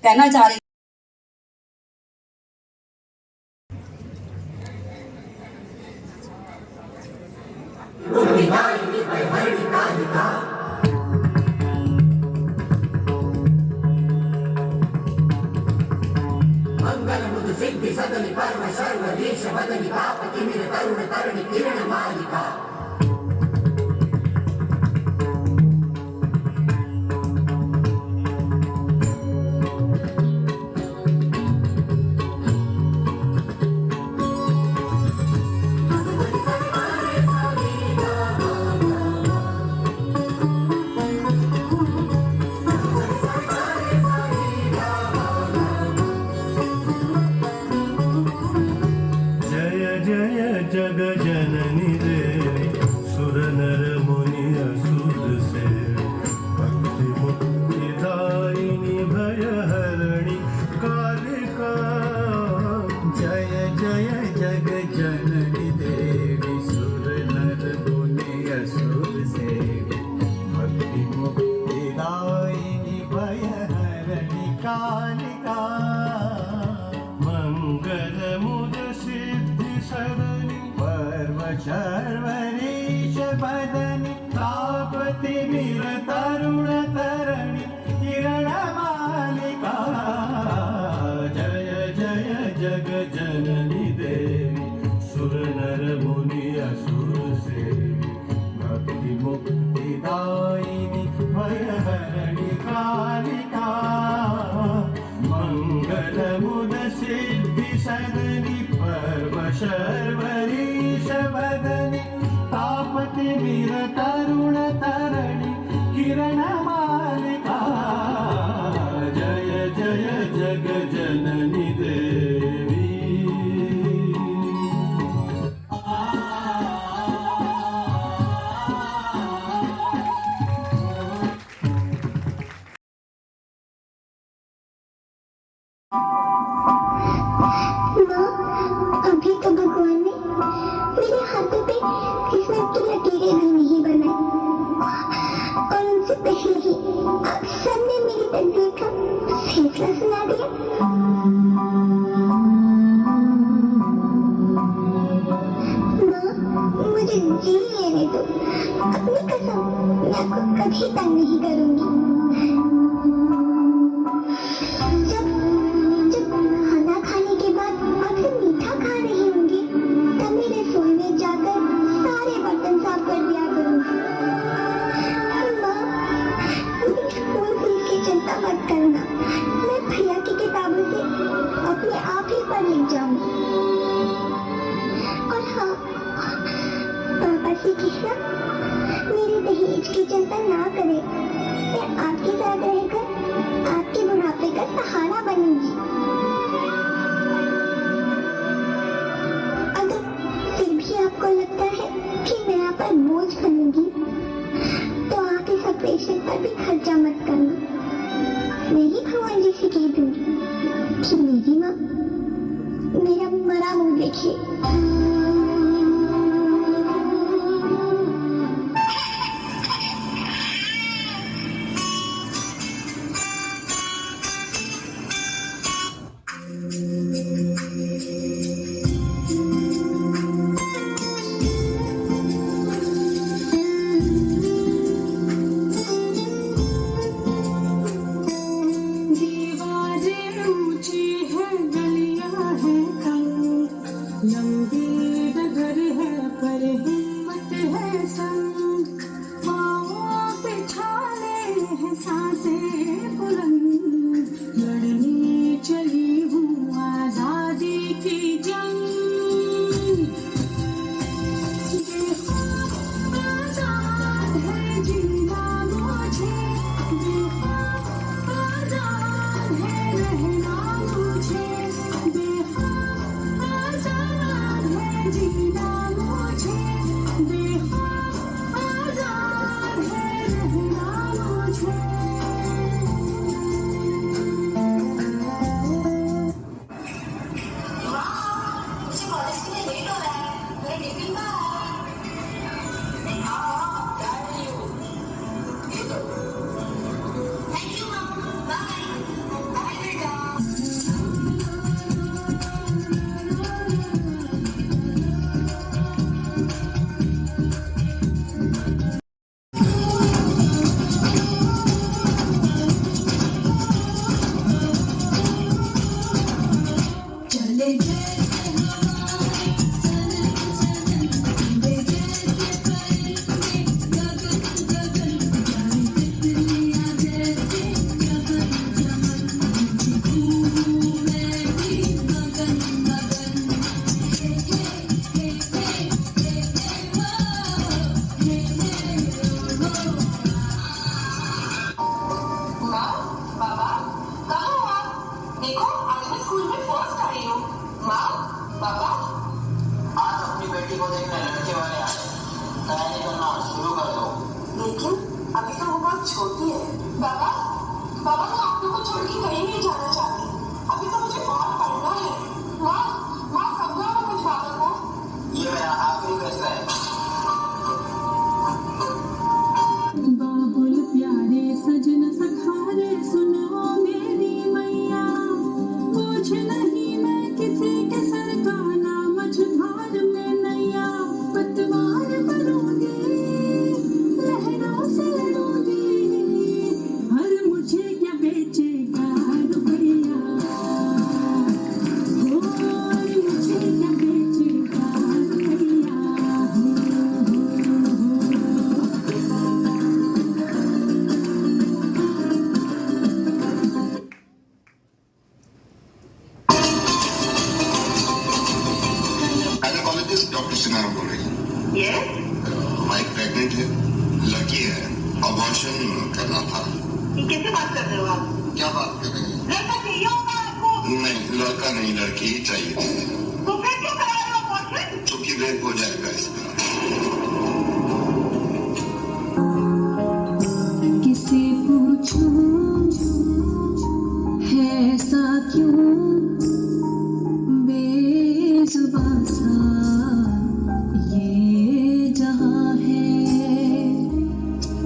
कहना चाह रही। जय जय जग जननी देवी सुर नर मुनि असुर सेवी भक्ति मुक्ति दायिनी भय हरणी कालिका। जय जय जग जननी देवी सुर नर मुनि असुर सेवी भक्ति मुक्ति दायिनी भय हरणी कालिका। मंगल मुद सिद्धि सदनि पर्व शर्वरीश बदनि तापति वीर तरुण तरणि किरण मालिका। जय जय जग जननी देवी सुर नर मुनि असुर सेवी भक्ति मुक्ति दायिनी भय हरणी कालिका। मंगल मुद सिद्धि सदनि पर्व शर्वरीश बदनि तापति वीर तरुण तरणि किरण मालिका। जय जय जग जननी देवी। माँ, अभी तो भगवान ने मेरे हाथों पे किस्मत की लकीरें भी नहीं बनाई, और उनसे पहले ही आप सबने मेरी तकदीर का फैसला सुना दिया। माँ, मुझे जी लेने दो। अपनी कसम, मैं आपको कभी तंग नहीं करूंगी। जब जब खाना खाने के बाद आपसे मीठा खा रही होंगी, तब मैं रसोई में जाकर सारे बर्तन साफ कर दिया करूंगी। माँ, मुझे स्कूल फीस की चिंता मत करना। मैं भैया की किताबों से अपने आप ही पढ़ लिख जाऊंगी। और हाँ, पापा से कहना मेरे दहेज की चिंता ना करें। मैं आपके साथ रहकर आपके बुढ़ापे का सहारा बनूंगी। अगर फिर भी आपको लगता है कि मैं आप पर बोझ बनूंगी, तो आप इस ऑपरेशन पर भी खर्चा मत करना। मैं ही भगवान जी से कह दूंगी कि मेरी माँ मेरा मरा मुंह देखिए। दीवारें ऊंची है, गलियां हैं तंग, लंबी डगर है पर हिम्मत है संग। पाँव पे छाले हैं सांसें बुलंद, लड़ने चली हूँ आजादी की जंग। ये ख्वाब आजाद है जिंदा मुझे, ये ख्वाब आजाद है रहना मुझे, बेख्वाब आजाद है जीना मुझे, बेख्वाब डॉक्टर से नाम बोल रही है। वाइफ प्रेग्नेंट है, लड़की है, अबॉर्शन करना था। ये कैसे बात कर रहे हो आप? क्या बात कर रहे हैं? लड़का चाहिए होगा आपको? नहीं, लड़का नहीं, लड़की ही चाहिए। तो फिर क्यों करा रहे हो अबॉर्शन? क्योंकि रेप हो जाएगा इसका। किसे पूछूं है ऐसा क्यों बेजुबां सा ये जहां है,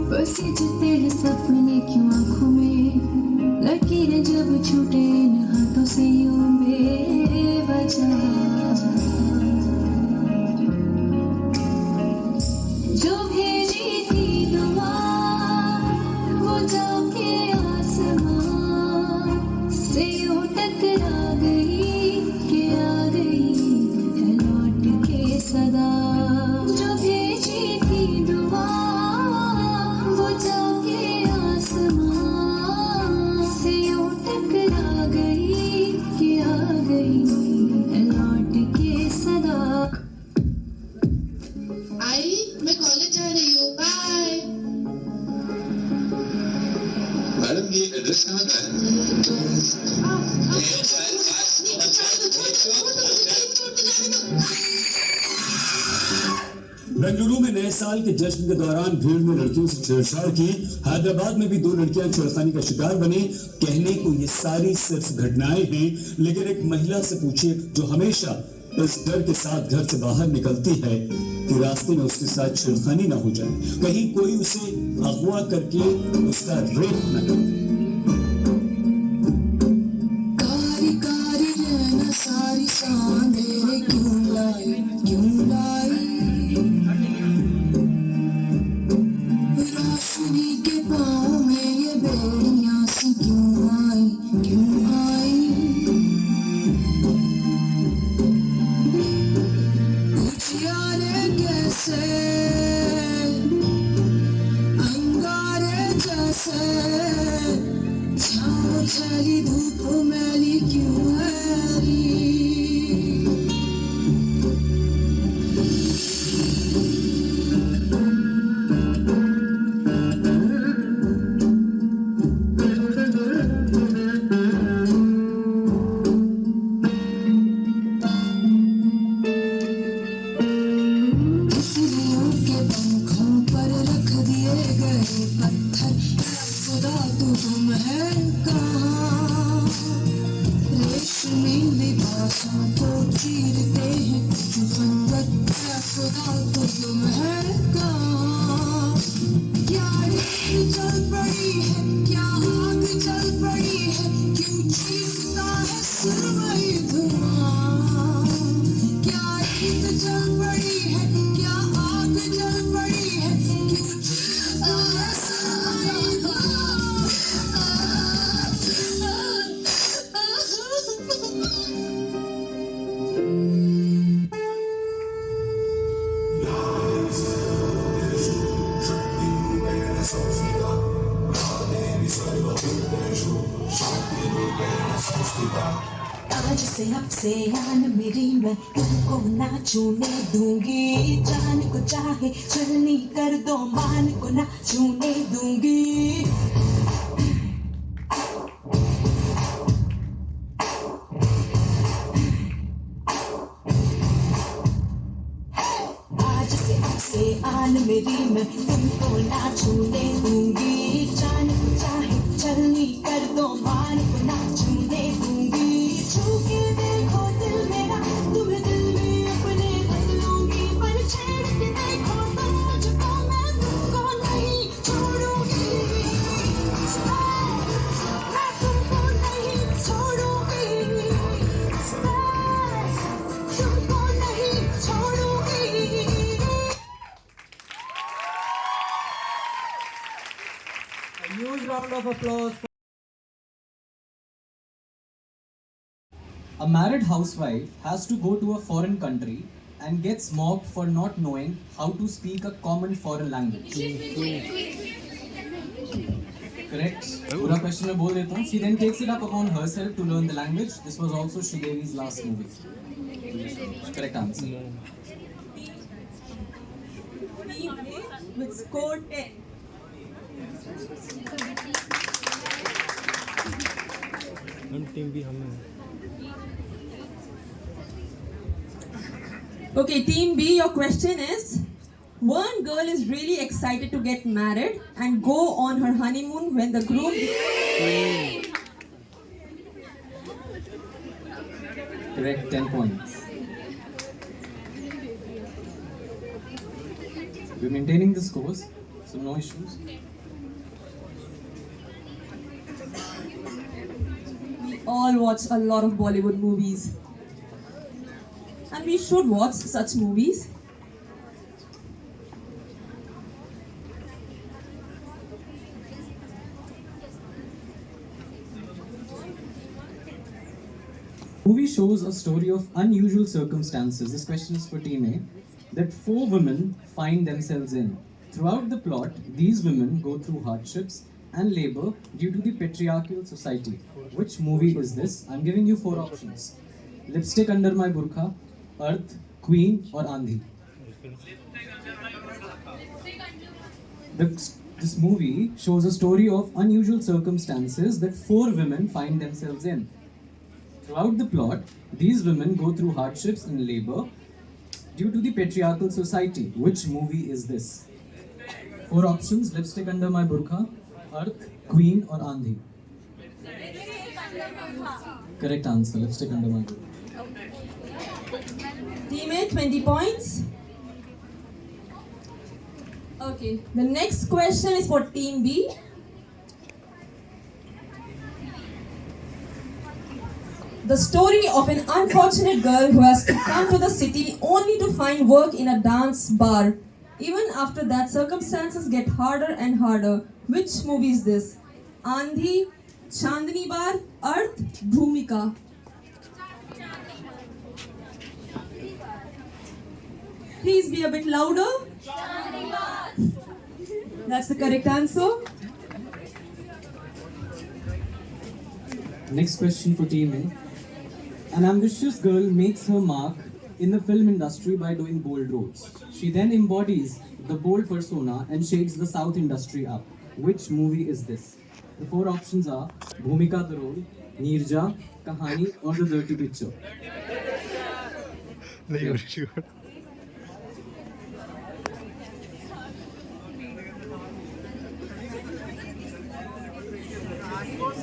बस जते हैं सपने क्यों आंखों में, लकीरें जब छूटे इन हाथों से यूं बेवजह, जो भेजी थी दुआ वो जाके आसमां से यूं टकरा गई कि आ गई है लौट के सदा, जो भेजी थी दुआ वो जाके आसमां से यूं टकरा गई कि आ गई है लौट के सदा। आई मैं कॉलेज जा रही हूँ, बाय। मैडम ये एड्रेस कहाँ का है? बेंगलुरु में नए साल के जश्न के दौरान भीड़ में लड़कियों से छेड़छाड़ की। हैदराबाद में भी 2 लड़कियां छेड़खानी का शिकार बनी। कहने को ये सारी सिर्फ घटनाएं हैं, लेकिन एक महिला से पूछिए जो हमेशा इस डर के साथ घर से बाहर निकलती है कि रास्ते में उसके साथ छेड़खानी ना हो जाए, कहीं कोई उसे अगवा करके उसका रेप न करे। कारी कारी नैना सारी सांधे क्यों लाई, क्यों लाई, रोशनी के पाँव में ये बेड़ियां सी क्यों आई, क्यों आई, उजियारे कैसे अंगारे जैसे, छाँव चली धूप मैली क्यों है, तितलियों के पंखों पर रख दिए गए पत्थर, खुदा तू गुम है कहाँ, रेशमी लिबासों को चीरते हैं चुकंदर, खुदा तू गुम है कहाँ, क्या रेत जल पड़ी है, क्या आग जल पड़ी है, क्यों चीखता है सुरमई धुआं, क्या रेत जल पड़ी है, क्या आग जल पड़ी है, क्यों चीखता है सुरमई धुआं। आज से अब से आन मेरी मैं तुमको ना छूने दूंगी, जान को चाहे चलनी कर दो मान को ना छूने दूंगी। आज से अब से आन मेरी मैं तुमको ना छूने दूंगी, जान को चाहे चलनी कर दो मान को ना छूने दूंगी। छू के देखो दिल मेरा तुम्हें दिल में अपने रख लूंगी, पर छेड़ के देखो तुम मुझको मैं तुमको नहीं छोड़ूंगी, मैं तुमको नहीं छोड़ूंगी, तुमको नहीं छोड़ूंगी। A huge round of applause. A married housewife has to go to a foreign country and gets mocked for not knowing how to speak a common foreign language. Correct? पूरा question मैं बोल देता हूँ. She then takes it up upon herself to learn the language. This was also Sridevi's last movie. Correct answer. Team A with score 10. Okay, Team B, your question is: one girl is really excited to get married and go on her honeymoon when the groom. Correct, 10 points. We're maintaining the scores, so no issues. We all watch a lot of Bollywood movies. And we should watch such movies. Movie shows a story of unusual circumstances. This question is for Team A. That 4 women find themselves in. Throughout the plot, these women go through hardships and labor due to the patriarchal society. Which movie is this? I'm giving you 4 options: Lipstick Under My Burqa, Earth, Queen, or Andhi. This movie shows a story of unusual circumstances that 4 women find themselves in. Throughout the plot, these women go through hardships and labor due to the patriarchal society. Which movie is this? 4 options: Lipstick Under My Burqa, Earth, Queen, or Andhi. Correct answer, Lipstick Under My Burqa. Team A, 20 points. Okay, the next question is for Team B. The story of an unfortunate girl who has to come to the city only to find work in a dance bar. Even after that, circumstances get harder and harder. Which movie is this? Andhi, Chandni Bar, Earth, Bhumika. Please be a bit louder. That's the correct answer. Next question for Team A. An ambitious girl makes her mark in the film industry by doing bold roles. She then embodies the bold persona and shakes the South industry up. Which movie is this? The 4 options are Bhumika the Role, Neerja, Kahani, or The Dirty Picture.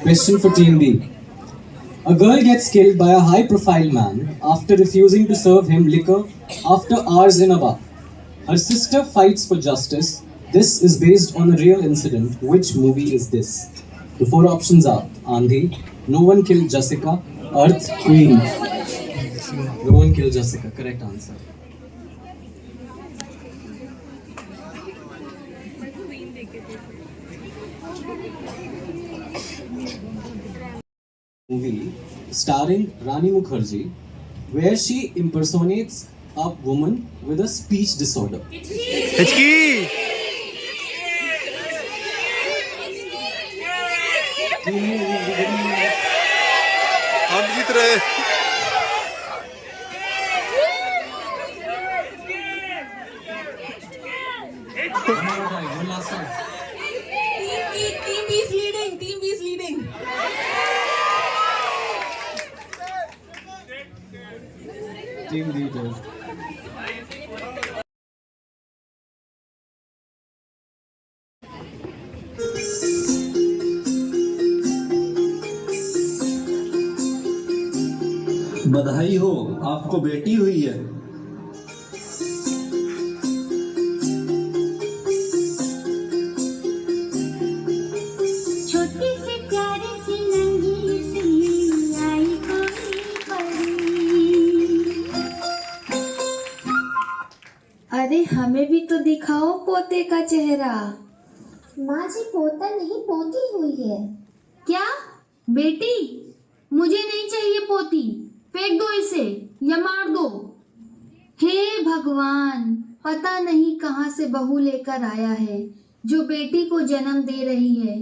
Question for Team B. A girl gets killed by a high-profile man after refusing to serve him liquor after hours in a bar. Her sister fights for justice. This is based on a real incident. Which movie is this? The 4 options are Andhi, No One Killed Jessica, Earth, Queen. No One Killed Jessica, correct answer. Movie starring Rani Mukherjee, where she impersonates a woman with a speech disorder. हम जीत रहे हैं। Team B is leading. Team B is leading. Team leader. बधाई हो, आपको बेटी हुई है। छोटी सी प्यारी सी नंगी सी आई कोई परी। अरे हमें भी तो दिखाओ पोते का चेहरा। माँ जी पोता नहीं पोती हुई है। क्या बेटी? मुझे नहीं चाहिए पोती, फेंक दो इसे या मार दो। हे भगवान, पता नहीं कहां से बहू लेकर आया है जो बेटी को जन्म दे रही है।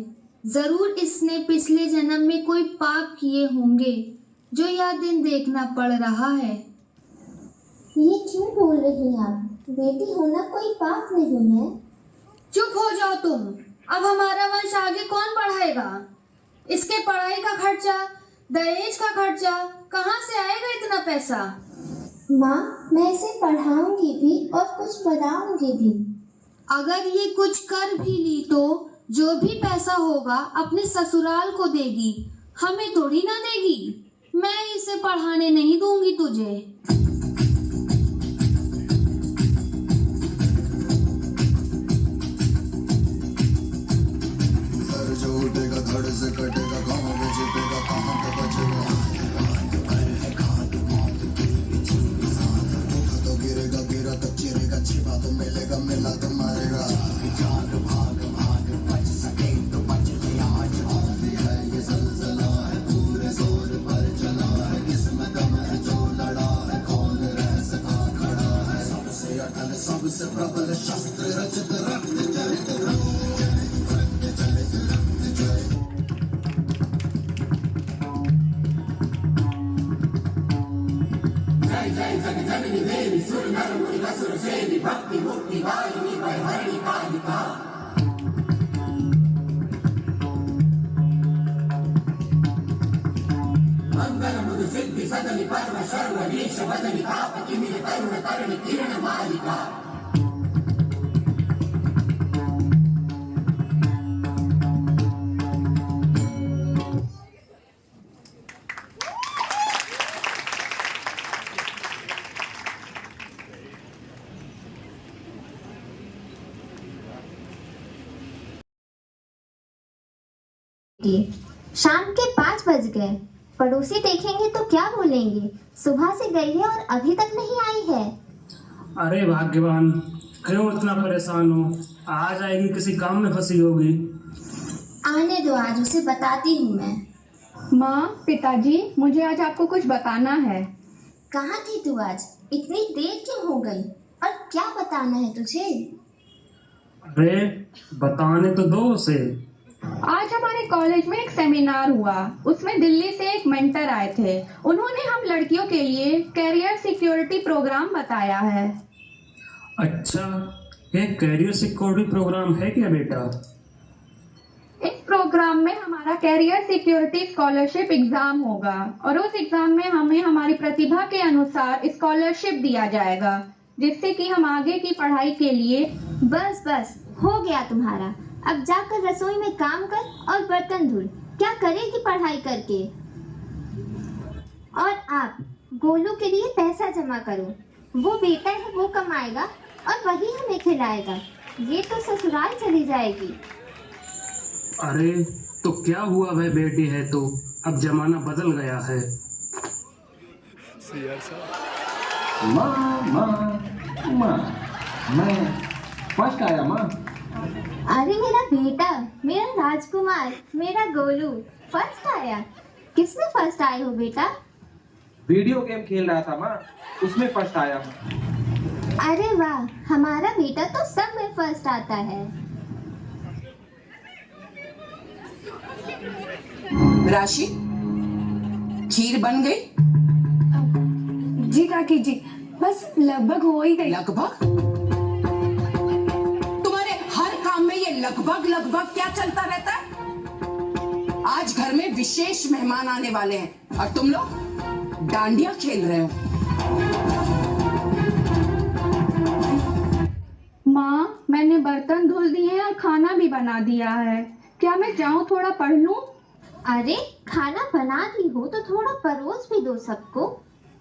जरूर इसने पिछले जन्म में कोई पाप किए होंगे जो यह दिन देखना पड़ रहा है। ये क्यों बोल रही हैं आप? बेटी होना कोई पाप नहीं है। चुप हो जाओ तुम। अब हमारा वंश आगे कौन बढ़ाएगा? इसके पढ़ाई का खर्चा, दहेज का खर्चा, कहाँ से आएगा इतना पैसा? माँ, मैं इसे पढ़ाऊंगी भी और कुछ बनाऊंगी भी। अगर ये कुछ कर भी ली तो जो भी पैसा होगा अपने ससुराल को देगी, हमें थोड़ी ना देगी। मैं इसे पढ़ाने नहीं दूंगी तुझे। जो उठेगा धड़ से कटेगा, गाँव में जीतेगा, कहाँ पे बचेगा। तो गिरेगा गिरा तो चिरेगा, छिपा तो मिलेगा, मिला तो मारेगा। भाग भाग भाग, बच सके तो बच ले आज। आंधी है ये ज़लज़ला है, पूरे जोर पर चला है। किस्मत दम है जो लड़ा है, कौन रह सका खड़ा है। सबसे अटल सबसे प्रबल शस्त्र रचित रक्त चरित भक्ति मुक्ति वाहिनी वैहरिणी कालिका। मंगल मुद सिद्धि सदनि परम सर्वदेश वदनि तापति मिल तरुण तरुण किरण मालिका। शाम के 5 बज गए। पड़ोसी देखेंगे तो क्या बोलेंगे? सुबह से गई है और अभी तक नहीं आई है। अरे भाग्यवान, क्यों इतना परेशान हो? आ जाएगी, किसी काम में फंसी होगी। आने दो, आज उसे बताती हूँ मैं। माँ, पिताजी, मुझे आज आपको कुछ बताना है। कहाँ थी तू आज? इतनी देर क्यों हो गई? और क्या बताना है तुझे? अरे बताने तो दो उसे। आज हमारे कॉलेज में एक सेमिनार हुआ। उसमें दिल्ली से एक मेंटर आए थे। उन्होंने हम लड़कियों के लिए कैरियर सिक्योरिटी प्रोग्राम बताया है। अच्छा, ये कैरियर सिक्योरिटी प्रोग्राम है क्या बेटा? इस प्रोग्राम में हमारा कैरियर सिक्योरिटी स्कॉलरशिप एग्जाम होगा और उस एग्जाम में हमें हमारी प्रतिभा के अनुसार स्कॉलरशिप दिया जाएगा, जिससे कि हम आगे की पढ़ाई के लिए। बस बस, हो गया तुम्हारा। अब जाकर रसोई में काम कर और बर्तन धुल। क्या करेगी पढ़ाई करके? और आप गोलू के लिए पैसा जमा करो। वो बेटा है, वो कमाएगा और वही हमें खिलाएगा। ये तो ससुराल चली जाएगी। अरे तो क्या हुआ, वह बेटी है तो अब जमाना बदल गया है। माँ माँ माँ, मैं फर्स्ट आया माँ। अरे मेरा बेटा, मेरा राजकुमार, मेरा गोलू फर्स्ट आया। किसमें फर्स्ट आए हो बेटा? वीडियो गेम खेल रहा था माँ, उसमें फर्स्ट आया हूँ। अरे वाह, हमारा बेटा तो सब में फर्स्ट आता है। राशि, खीर बन गई? जी काकी जी, बस लगभग हो ही गई। लगभग? लगभग लगभग क्या चलता रहता है? आज घर में विशेष मेहमान आने वाले हैं और तुम लोग डांडिया खेल रहे हो। माँ, मैंने बर्तन धुल दिए हैं और खाना भी बना दिया है। क्या मैं जाऊँ थोड़ा पढ़ लूँ? अरे खाना बना दी हो तो थोड़ा परोस भी दो सबको।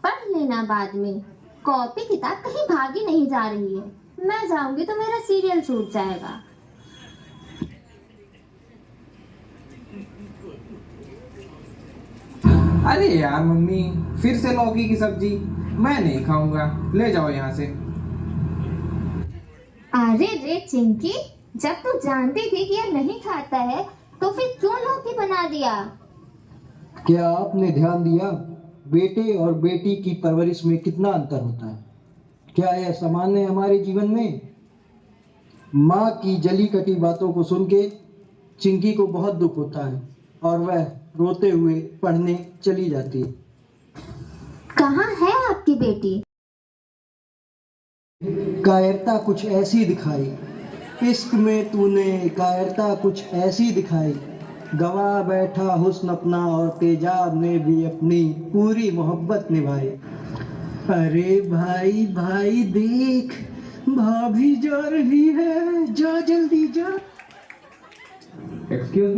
पढ़ लेना बाद में। कॉपी किताब कहीं भागी नहीं जा रही है। मैं जाऊंगी तो मेरा सीरियल छूट जाएगा। अरे यार मम्मी, फिर से लौकी की सब्जी। मैं नहीं खाऊंगा, ले जाओ यहाँ से। अरे रे चिंकी, जब तू जानती थी कि यह नहीं खाता है तो फिर क्यों लौकी बना दिया? क्या आपने ध्यान दिया बेटे और बेटी की परवरिश में कितना अंतर होता है? क्या यह सामान्य है हमारे जीवन में? माँ की जली कटी बातों को सुन के चिंकी को बहुत दुख होता है और वह रोते हुए पढ़ने चली जाती है। कहाँ है आपकी बेटी? कायरता कुछ ऐसी दिखाई, इश्क में तूने कायरता कुछ ऐसी दिखाई, गवा बैठा हुस्न अपना और तेजाब ने भी अपनी पूरी मोहब्बत निभाई। अरे भाई भाई देख, भाभी जा रही है, जा जल्दी जा। Excuse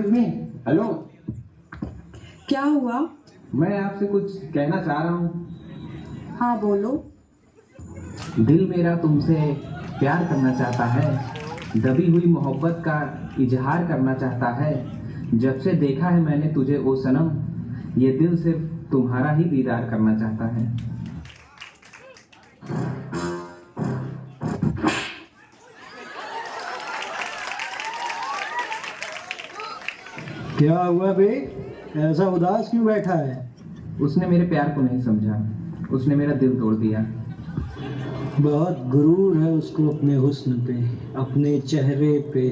me, hello. क्या हुआ? मैं आपसे कुछ कहना चाह रहा हूँ। हाँ बोलो। दिल मेरा तुमसे प्यार करना चाहता है, दबी हुई मोहब्बत का इजहार करना चाहता है। जब से देखा है मैंने तुझे ओ सनम, ये दिल सिर्फ तुम्हारा ही दीदार करना चाहता है। क्या हुआ बे, ऐसा उदास क्यों बैठा है? उसने मेरे प्यार को नहीं समझा, उसने मेरा दिल तोड़ दिया। बहुत गुरूर है उसको अपने हुस्न पे, अपने चेहरे पे,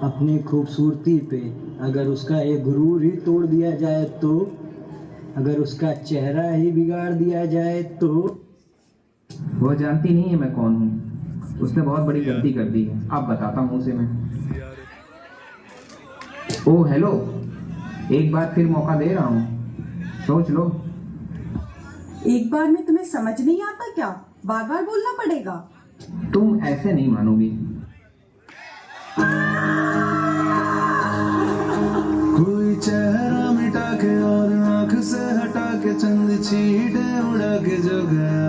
अपनी खूबसूरती पे। अगर उसका ये गुरूर ही तोड़ दिया जाए तो, अगर उसका चेहरा ही बिगाड़ दिया जाए तो। वो जानती नहीं है मैं कौन हूँ, उसने बहुत बड़ी गलती कर दी है। अब बताता हूँ उसे मैं। ओ हेलो, एक बार फिर मौका दे रहा हूँ, सोच लो। एक बार में तुम्हें समझ नहीं आता क्या? बार बार बोलना पड़ेगा। तुम ऐसे नहीं मानोगी। कोई चेहरा मिटा के और आंख से हटा के चंद छींटे उड़ा के जो गया,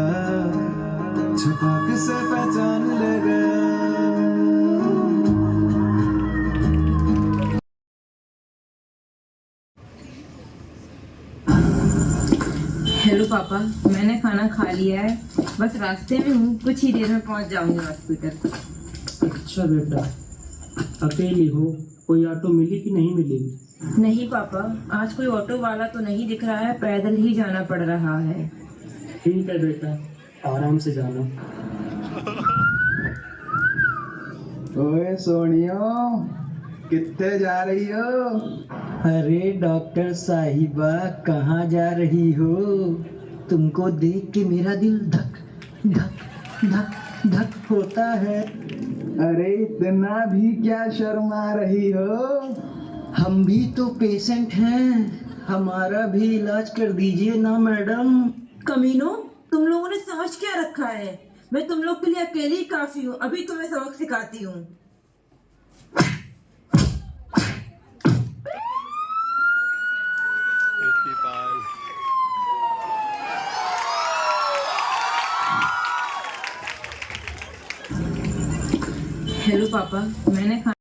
छपाक से पहचान ले गया। हेलो पापा, मैंने खाना खा लिया है, बस रास्ते में हूँ, कुछ ही देर में पहुँच जाऊंगी हॉस्पिटल। अच्छा बेटा, अकेली हो? कोई ऑटो मिली कि नहीं मिली? नहीं पापा, आज कोई ऑटो वाला तो नहीं दिख रहा है, पैदल ही जाना पड़ रहा है। ठीक है बेटा, आराम से जाना। ओए सोनियो, कित्थे जा रही हो? अरे डॉक्टर साहिबा, कहाँ जा रही हो? तुमको देख के मेरा दिल धक धक धक धक होता है। अरे इतना भी क्या शर्मा रही हो? हम भी तो पेशेंट हैं, हमारा भी इलाज कर दीजिए ना मैडम। कमीनो, तुम लोगों ने समझ क्या रखा है? मैं तुम लोग के लिए अकेली ही काफी हूँ, अभी तुम्हें सबक सिखाती हूँ। हेलो पापा, मैंने खाना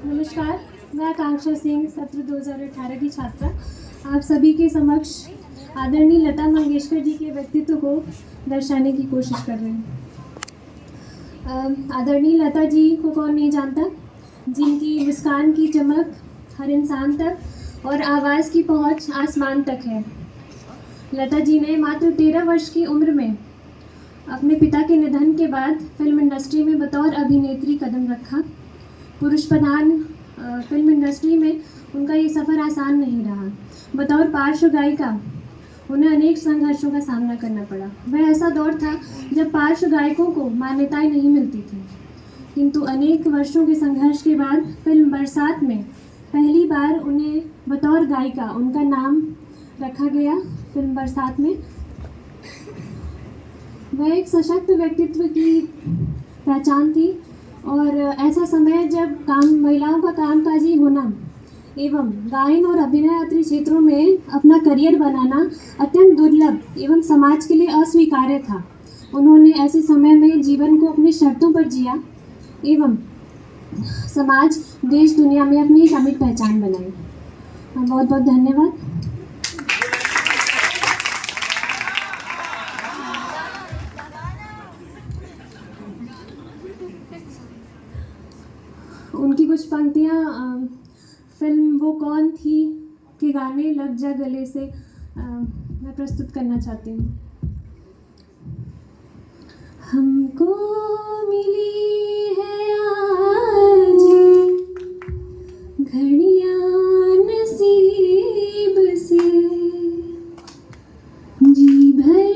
नमस्कार, मैं आकांक्षा सिंह, सत्र 2018 की छात्रा आप सभी के समक्ष आदरणीय लता मंगेशकर जी के व्यक्तित्व को दर्शाने की कोशिश कर रहे हैं। आदरणीय लता जी को कौन नहीं जानता, जिनकी मुस्कान की चमक हर इंसान तक और आवाज़ की पहुंच आसमान तक है। लता जी ने मात्र 13 वर्ष की उम्र में अपने पिता के निधन के बाद फिल्म इंडस्ट्री में बतौर अभिनेत्री कदम रखा। पुरुष प्रधान फिल्म इंडस्ट्री में उनका ये सफ़र आसान नहीं रहा। बतौर पार्श्व गायिका उन्हें अनेक संघर्षों का सामना करना पड़ा। वह ऐसा दौर था जब पार्श्व गायकों को मान्यताएं नहीं मिलती थी, किंतु अनेक वर्षों के संघर्ष के बाद फिल्म बरसात में पहली बार उन्हें बतौर गायिका उनका नाम रखा गया। फिल्म बरसात में वह एक सशक्त व्यक्तित्व की पहचान थी और ऐसा समय जब महिलाओं का कामकाजी होना एवं गायन और अभिनय आदि क्षेत्रों में अपना करियर बनाना अत्यंत दुर्लभ एवं समाज के लिए अस्वीकार्य था। उन्होंने ऐसे समय में जीवन को अपनी शर्तों पर जिया एवं समाज, देश, दुनिया में अपनी एक अमिट पहचान बनाई। बहुत बहुत धन्यवाद। उनकी कुछ पंक्तियाँ फिल्म वो कौन थी के गाने लग जा गले से मैं प्रस्तुत करना चाहती हूँ। हमको मिली है आज घड़ियाँ नसीब से, जी भर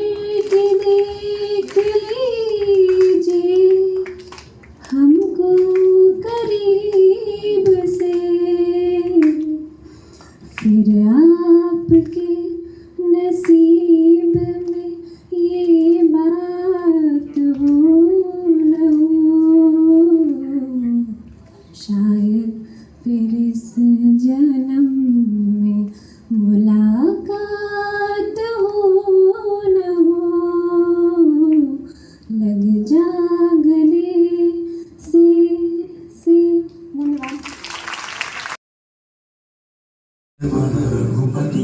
के देख लीजिए हमको करीब से, फिर आपके नसीब में ये बात हो न हो, शायद फिर इस जन्म में मुलाकात हो न हो, लग जा गले से। धन्यवाद। रघुपति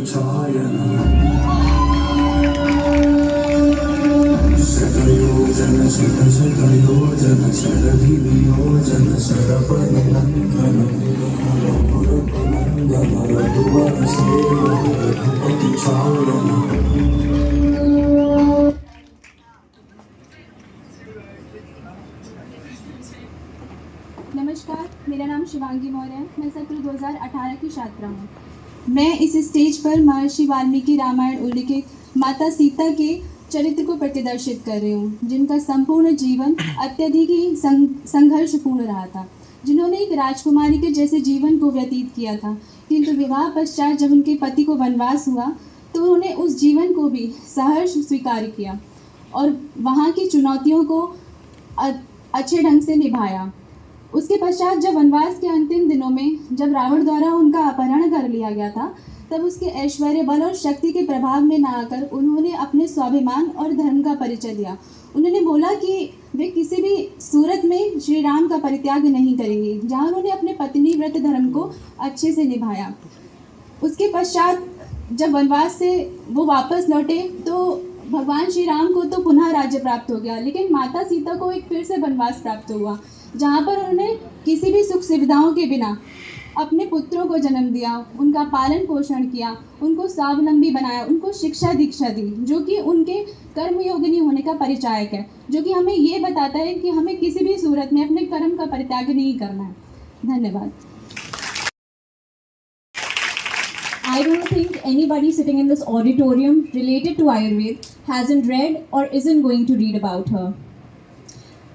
शतयोजन शतशतयोजन शरभिनियोजन शरपरिनन्दन रघुरघुनन्दन रघुवर सेवन रघुपति नमस्कार, मेरा नाम शिवांगी मौर्य है। मैं सत्र 2018 की छात्रा हूँ। मैं इस स्टेज पर महर्षि वाल्मीकि रामायण उल्लिखित माता सीता के चरित्र को प्रतिदर्शित कर रही हूँ, जिनका संपूर्ण जीवन अत्यधिक ही संघर्षपूर्ण रहा था, जिन्होंने एक राजकुमारी के जैसे जीवन को व्यतीत किया था, किंतु विवाह पश्चात जब उनके पति को वनवास हुआ तो उन्होंने उस जीवन को भी सहर्ष स्वीकार किया और वहाँ की चुनौतियों को अच्छे ढंग से निभाया। उसके पश्चात जब वनवास के अंतिम दिनों में जब रावण द्वारा उनका अपहरण कर लिया गया था, तब उसके ऐश्वर्य बल और शक्ति के प्रभाव में न आकर उन्होंने अपने स्वाभिमान और धर्म का परिचय दिया। उन्होंने बोला कि वे किसी भी सूरत में श्री राम का परित्याग नहीं करेंगे, जहाँ उन्होंने अपने पत्नी व्रत धर्म को अच्छे से निभाया। उसके पश्चात जब वनवास से वो वापस लौटे तो भगवान श्री राम को तो पुनः राज्य प्राप्त हो गया, लेकिन माता सीता को एक फिर से वनवास प्राप्त हुआ, जहाँ पर उन्होंने किसी भी सुख सुविधाओं के बिना अपने पुत्रों को जन्म दिया, उनका पालन पोषण किया, उनको स्वावलंबी बनाया, उनको शिक्षा दीक्षा दी, जो कि उनके कर्मयोगिनी होने का परिचायक है, जो कि हमें ये बताता है कि हमें किसी भी सूरत में अपने कर्म का परित्याग नहीं करना है। धन्यवाद। I don't think anybody sitting in this auditorium related to Ayurveda hasn't read or isn't going to read about her.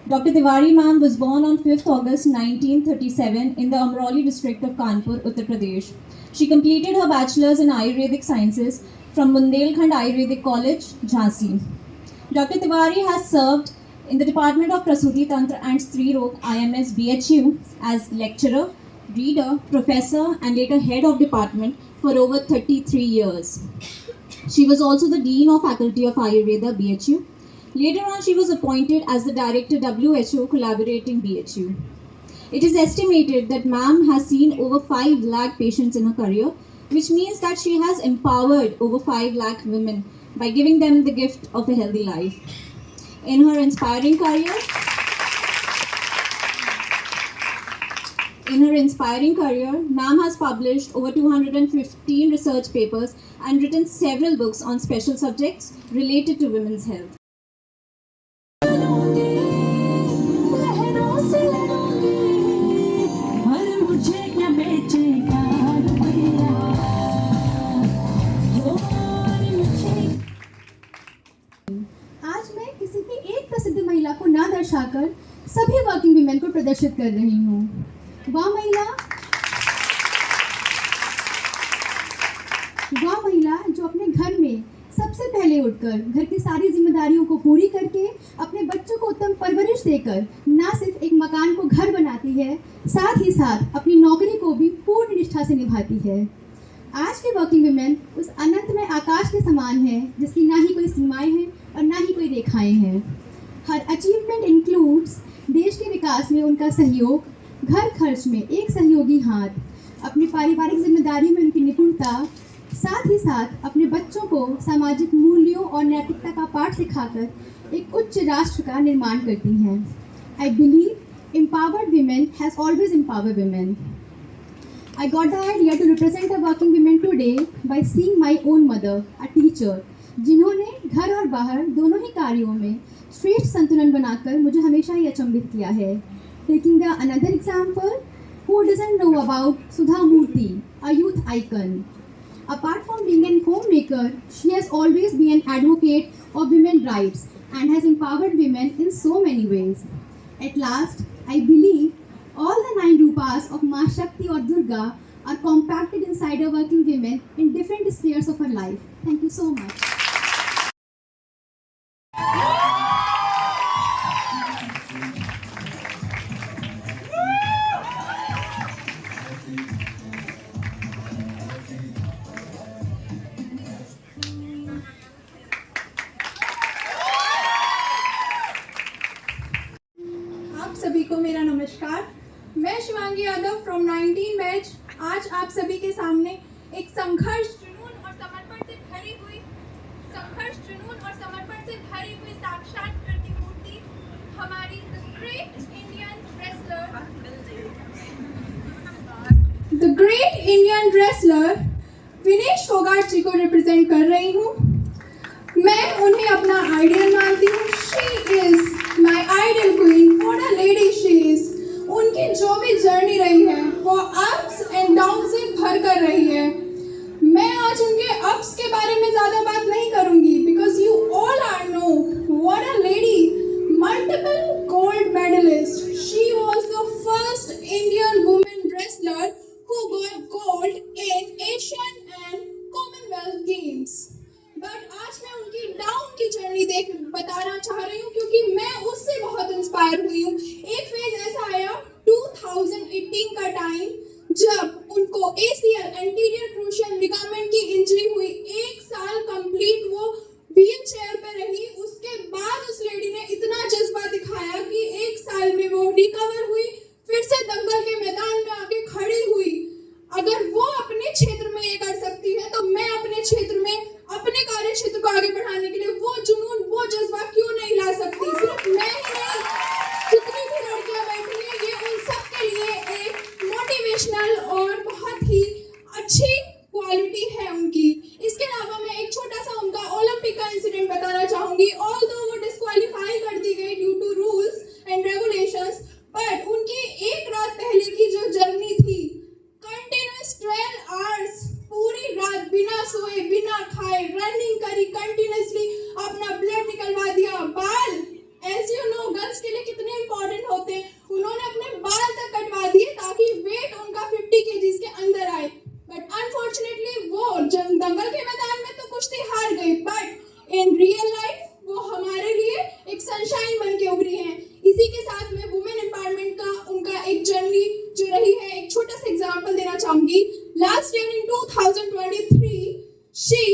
Dr. Tiwari ma'am was born on 5th August 1937 in the Amroli district of Kanpur, Uttar Pradesh. She completed her bachelor's in Ayurvedic sciences from Bundelkhand Ayurvedic College, Jhansi. Dr. Tiwari has served in the Department of Prasuti Tantra and Stree Rog, IMS BHU, as lecturer, reader, professor and later head of department for over 33 years. She was also the Dean of Faculty of Ayurveda, BHU. Later on, she was appointed as the Director WHO Collaborating BHU. It is estimated that ma'am has seen over 5 lakh patients in her career, which means that she has empowered over 5 lakh women by giving them the gift of a healthy life. In her inspiring career, ma'am has published over 215 research papers and written several books on special subjects related to women's health. आज मैं किसी भी एक प्रसिद्ध महिला को ना दर्शाकर सभी वर्किंग वीमेन को प्रदर्शित कर रही हूँ। वह महिला जो अपने घर में सबसे पहले उठकर घर की सारी जिम्मेदारियों को पूरी करके अपने बच्चों को उत्तम परवरिश देकर ना सिर्फ एक मकान को घर बनाती है, साथ ही साथ अपनी नौकरी को भी पूर्ण निष्ठा से निभाती है। आज के वर्किंग वीमेन उस अनंत में आकाश के समान है, जिसकी ना ही कोई सीमाएं हैं और ना ही कोई रेखाएं हैं। हर अचीवमेंट इंक्लूड्स देश के विकास में उनका सहयोग, घर खर्च में एक सहयोगी हाथ, अपनी पारिवारिक जिम्मेदारी में उनकी निपुणता, साथ ही साथ अपने बच्चों को सामाजिक मूल्यों और नैतिकता का पाठ सिखाकर एक उच्च राष्ट्र का निर्माण करती हैं। I believe Empowered women has always empowered women. I got the idea to represent the working women today by seeing my own mother, a teacher, जिन्होंने घर और बाहर दोनों ही कार्यों में श्रेष्ठ संतुलन बनाकर मुझे हमेशा ही अचंभित किया है. Taking the another example, who doesn't know about Sudha Murthy, a youth icon? Apart from being a homemaker, she has always been an advocate of women's rights and has empowered women in so many ways. At last, I believe all the 9 rupas of Ma Shakti or Durga are compacted inside a working women in different spheres of her life. Thank you so much. आप सभी को मेरा नमस्कार. मैं Shivangi Yadav from 19 batch आज आप सभी के सामने एक संघर्ष जुनून और समर्पण से भरी हुई साक्षात प्रतिमूर्ति हमारी the great Indian wrestler Vinesh Phogat ji को रिप्रेजेंट कर रही हूँ. मैं उन्हें अपना आइडियल मानती हूँ. She is my ideal queen. What a lady she is. उनकी जो भी जर्नी रही है वो अप्स एंड डाउन से भर कर रही है. मैं आज उनके अप्स के बारे में ज्यादा बात नहीं करूंगी because you all are know what a lady. Multiple gold medallist. She was the first Indian women wrestler who got gold in Asian and Commonwealth Games. बट आज मैं उनकी डाउन की जर्नी बताना चाह रही हूँ क्योंकि मैं उससे बहुत इंस्पायर हुई हूँ. एक फेज ऐसा आया 2018 का टाइम जब उनको ACL एंटीरियर क्रूशियल लिगामेंट की इंजरी हुई. 1 साल कंप्लीट वो व्हील चेयर पे रही. उसके बाद उस लेडी ने इतना जज्बा दिखाया कि 1 साल में वो रिकवर हुई, फिर से दंगल के मैदान में आके खड़ी हुई. अगर वो अपने क्षेत्र में ये कर सकती है तो मैं अपने क्षेत्र में अपने कार्य क्षेत्र को आगे बढ़ाने के लिए वो जुनून वो जज्बा क्यों नहीं ला सकती. सिर्फ मैं ही नहीं, जितनी भी लड़कियां बैठी हैं ये उन सब के लिए एक मोटिवेशनल और बहुत ही अच्छी क्वालिटी है उनकी. इसके अलावा मैं एक छोटा सा उनका ओलंपिक का इंसिडेंट बताना चाहूंगी. ऑल्दो वो डिस्क्वालीफाई कर दी गई due to rules and regulations, but उनकी एक रात पहले की जो जर्नी थी, कंटिन्यूअस 12 आवर्स पूरी रात बिना सोए बिना खाए रनिंग करी, कंटिन्यूअसली अपना ब्लड निकलवा दिया. बाल एज यू नो गर्ल्स के लिए कितने इंपॉर्टेंट होते हैं. उन्होंने अपने बाल तक कटवा दिए ताकि वेट उनका 50 kg के अंदर आए. बट अनफॉर्चुनेटली वो दंगल के मैदान में तो कुश्ती हार गई, बट इन रियल लाइफ वो हमारे लिए एक सनशाइन बन के उभरी हैं. इसी के साथ में वुमेन एम्पावरमेंट का उनका एक जर्नी जो रही है, एक छोटा सा एग्जांपल देना चाहूंगी. Last year in 2023 she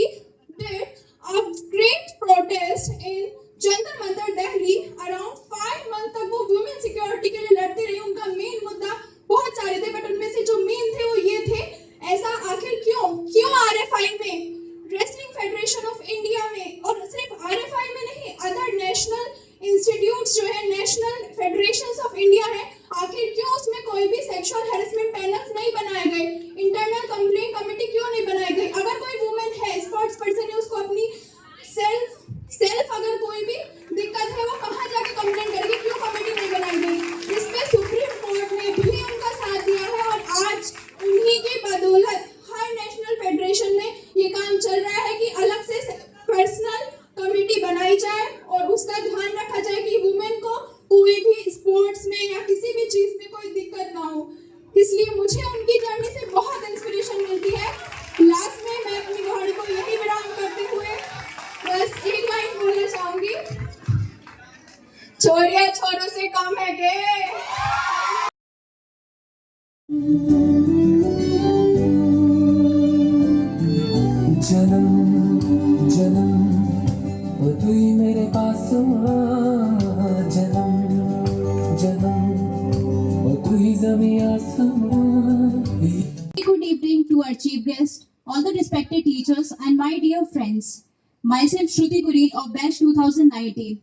did a great protest in Jantar Mantar Delhi. Around 5 month तक वो वुमेन सिक्योरिटी के लिए लड़ती रही. उनका मेन मुद्दा बहुत सारे थे बट उनमें से जो मेन थे वो ये थे, ऐसा आखिर क्यों RFI में, रेसलिंग फेडरेशन ऑफ इंडिया में, और सिर्फ RFI में नहीं, अदर नेशनल इंस्टीट्यूट्स जो है, नेशनल फेडरेशंस ऑफ इंडिया है, आखिर क्यों उसमें कोई भी सेक्सुअल हैरेसमेंट पैनल्स नहीं बनाए गए, इंटरनल कंप्लेंट कमेटी क्यों नहीं बनाई गई. अगर कोई वुमेन है, स्पोर्ट्स पर्सन है, उसको अपनी सेल्फ अगर कोई भी दिक्कत है वो कहाँ जाके कंप्लेंट करेगी, क्यों कमेटी नहीं बनाई गई. इस पे सुप्रीम कोर्ट ने भी उनका साथ दिया है और आज उन्हीं की बदौलत हर नेशनल फेडरेशन में ये काम चल रहा है कि अलग से पर्सनल कमेटी बनाई जाए और उसका ध्यान रखा जाए कि वुमेन को कोई भी स्पोर्ट्स में या किसी भी चीज में कोई दिक्कत ना हो. इसलिए मुझे उनकी जर्नी से बहुत इंस्पिरेशन मिलती है. लास्ट में मैं अपनी घोड़ी को यही विराम करते हुए बस एक लाइन बोलना चाहूंगी, छोरिया छोरों से कम है के. जन्म जन्म वो तू ही मेरे पास जन्म जन्म वो तू ही ज़मीं आसमां. Good evening to our chief guest, all the respected teachers and my dear friends. Myself Shruti Gureel of batch 2019.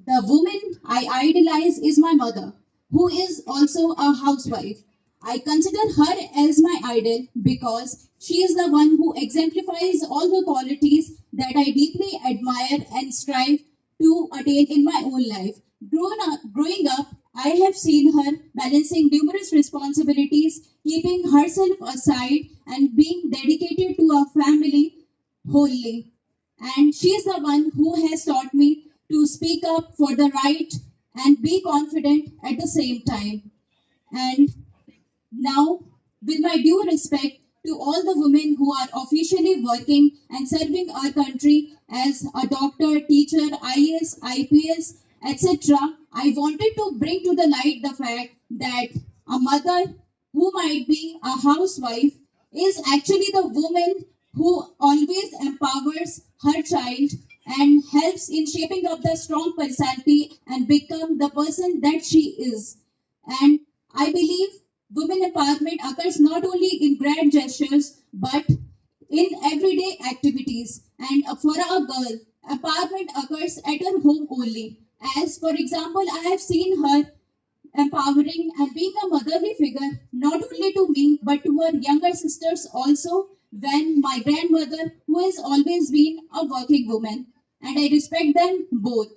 The woman I idolize is my mother. who is also a housewife. I consider her as my idol because she is the one who exemplifies all the qualities that I deeply admire and strive to attain in my own life. Growing up, I have seen her balancing numerous responsibilities, keeping herself aside, and being dedicated to our family wholly. And she is the one who has taught me to speak up for the right and be confident at the same time. And now, with my due respect to all the women who are officially working and serving our country as a doctor, teacher, IAS, IPS, etc., I wanted to bring to the light the fact that a mother who might be a housewife is actually the woman who always empowers her child and helps in shaping up the strong personality and become the person that she is. And I believe women empowerment occurs not only in grand gestures but in everyday activities. And for a girl, empowerment occurs at her home only. As for example, I have seen her empowering and being a motherly figure not only to me but to her younger sisters also, when my grandmother, who has always been a working woman, and I respect them both.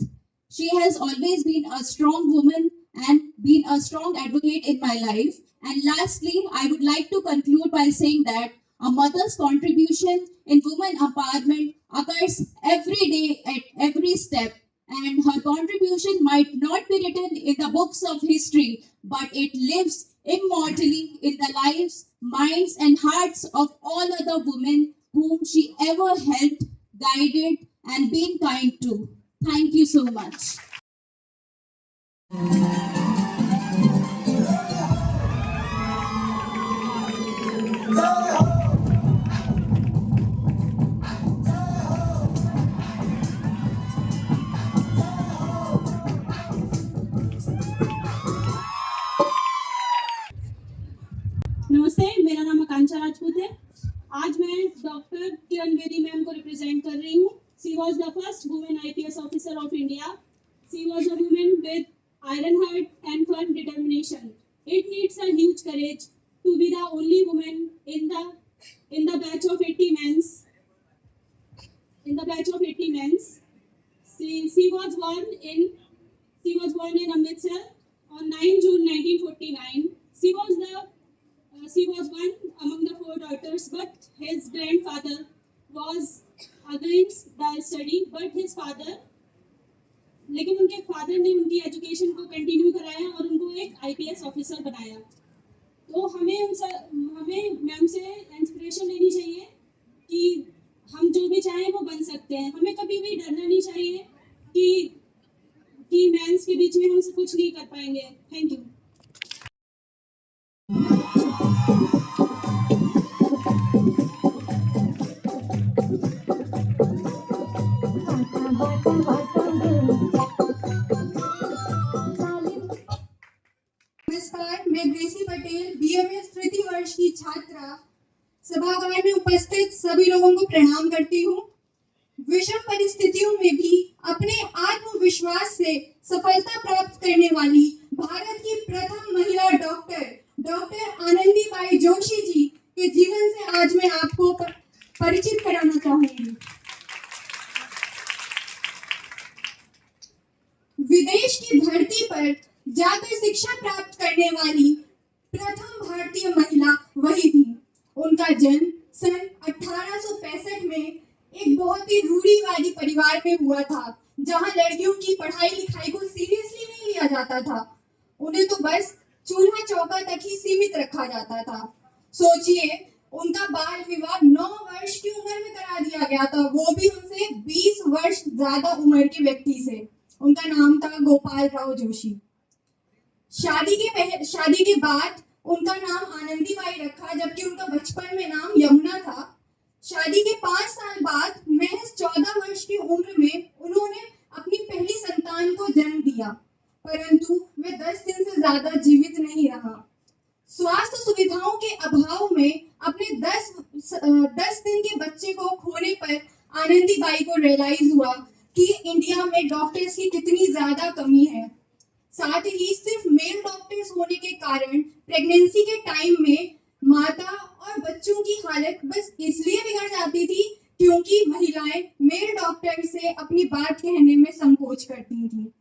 She has always been a strong woman and been a strong advocate in my life. And lastly, I would like to conclude by saying that a mother's contribution in women empowerment occurs every day at every step, and her contribution might not be written in the books of history, but it lives immortally in the lives, minds, and hearts of all other women whom she ever helped, guided, and been kind to. Thank you so much. नमस्ते, मेरा नाम आकांक्षा राजपूत है। आज मैं doctor Kiran Bedi ma'am को represent कर रही हूँ। She was the first women IPS officer of India. She was a women with iron heart and firm determination. It needs a huge courage to be the only woman in the batch of 80 men. In the batch of 80 men, she was born in Amritsar on 9 June 1949. She was one among the 4 daughters, but his grandfather was against the study. लेकिन उनके father ने उनकी education को continue कराया और उनको एक IPS officer बनाया. तो हमें मैम से इंस्पिरेशन लेनी चाहिए कि हम जो भी चाहें वो बन सकते हैं. हमें कभी भी डरना नहीं चाहिए कि मेंस के बीच में हम कुछ नहीं कर पाएंगे. Thank you. नमस्कार, मैं ग्रेसी पटेल BMS तृतीय वर्ष की छात्रा सभागार में उपस्थित सभी लोगों को प्रणाम करती हूँ. विषम परिस्थितियों में भी अपने आत्मविश्वास से सफलता प्राप्त करने वाली भारत की प्रथम महिला डॉक्टर आनंदीबाई जोशी जी के जीवन से आज मैं आपको परिचित कराना चाहूंगी. विदेश की धरती पर जाकर शिक्षा प्राप्त करने वाली प्रथम भारतीय महिला वही थी. उनका जन्म सन 1865 में एक बहुत ही रूढ़िवादी परिवार में हुआ था, जहां लड़कियों की पढ़ाई लिखाई को सीरियसली नहीं लिया जाता था. उन्हें तो बस चूल्हा चौका तक ही सीमित रखा जाता था. सोचिए, उनका बाल विवाह 9 वर्ष की उम्र में करा दिया गया था, वो भी उनसे 20 वर्ष ज्यादा उम्र के व्यक्ति से. उनका नाम था गोपाल राव जोशी. शादी के बाद उनका नाम आनंदीबाई रखा, जबकि उनका बचपन में नाम यमुना था. शादी के 5 साल बाद महज 14 वर्ष की उम्र में उन्होंने अपनी पहली संतान को जन्म दिया, परंतु वे 10 दिन से ज्यादा जीवित नहीं रहा. स्वास्थ्य सुविधाओं के अभाव में अपने 10 दिन के बच्चे को खोने पर आनंदीबाई को रियलाइज हुआ कि इंडिया में डॉक्टर्स की कितनी ज्यादा कमी है. साथ ही सिर्फ मेल डॉक्टर्स होने के कारण प्रेगनेंसी के टाइम में माता और बच्चों की हालत बस इसलिए बिगड़ जाती थी क्योंकि महिलाएं मेल डॉक्टर से अपनी बात कहने में संकोच करती थी।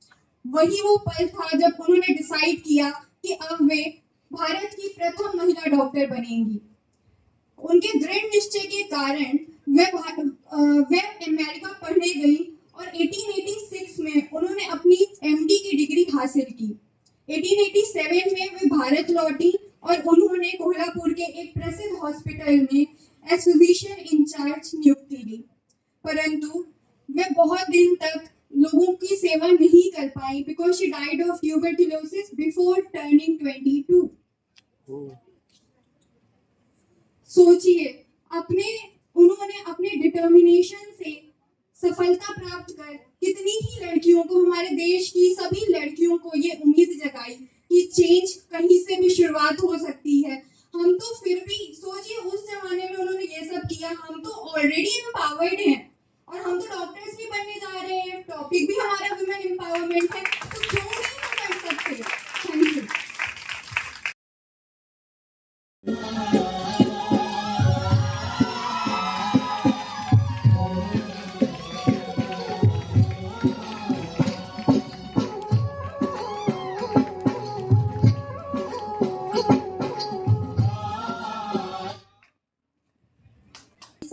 वही वो पल था जब उन्होंने डिसाइड किया कि अब वे भारत की प्रथम महिला डॉक्टर बनेंगी। उनके दृढ़ निश्चय के कारण वे अमेरिका पढ़ने गई और 1886 में उन्होंने अपनी एमडी की डिग्री हासिल की। 1887 में वे भारत लौटी और उन्होंने कोल्हापुर के एक प्रसिद्ध हॉस्पिटल में एज फिजिशियन इंचार्ज नियुक्ति ली, परंतु वे बहुत दिन तक लोगों की सेवा नहीं कर पाई because she died of tuberculosis before turning 22। सोचिए, उन्होंने अपने डिटर्मिनेशन से सफलता प्राप्त कर कितनी ही लड़कियों को, हमारे देश की सभी लड़कियों को ये उम्मीद जगाई कि चेंज कहीं से भी शुरुआत हो सकती है। हम तो फिर भी सोचिए, उस जमाने में उन्होंने ये सब किया। हम तो ऑलरेडी एम्पावर्ड हैं और हम तो डॉक्टर्स भी बनने जा रहे हैं। टॉपिक भी हमारा वुमेन एम्पावरमेंट है, तो क्यों नहीं हम कर सकते। Thank you.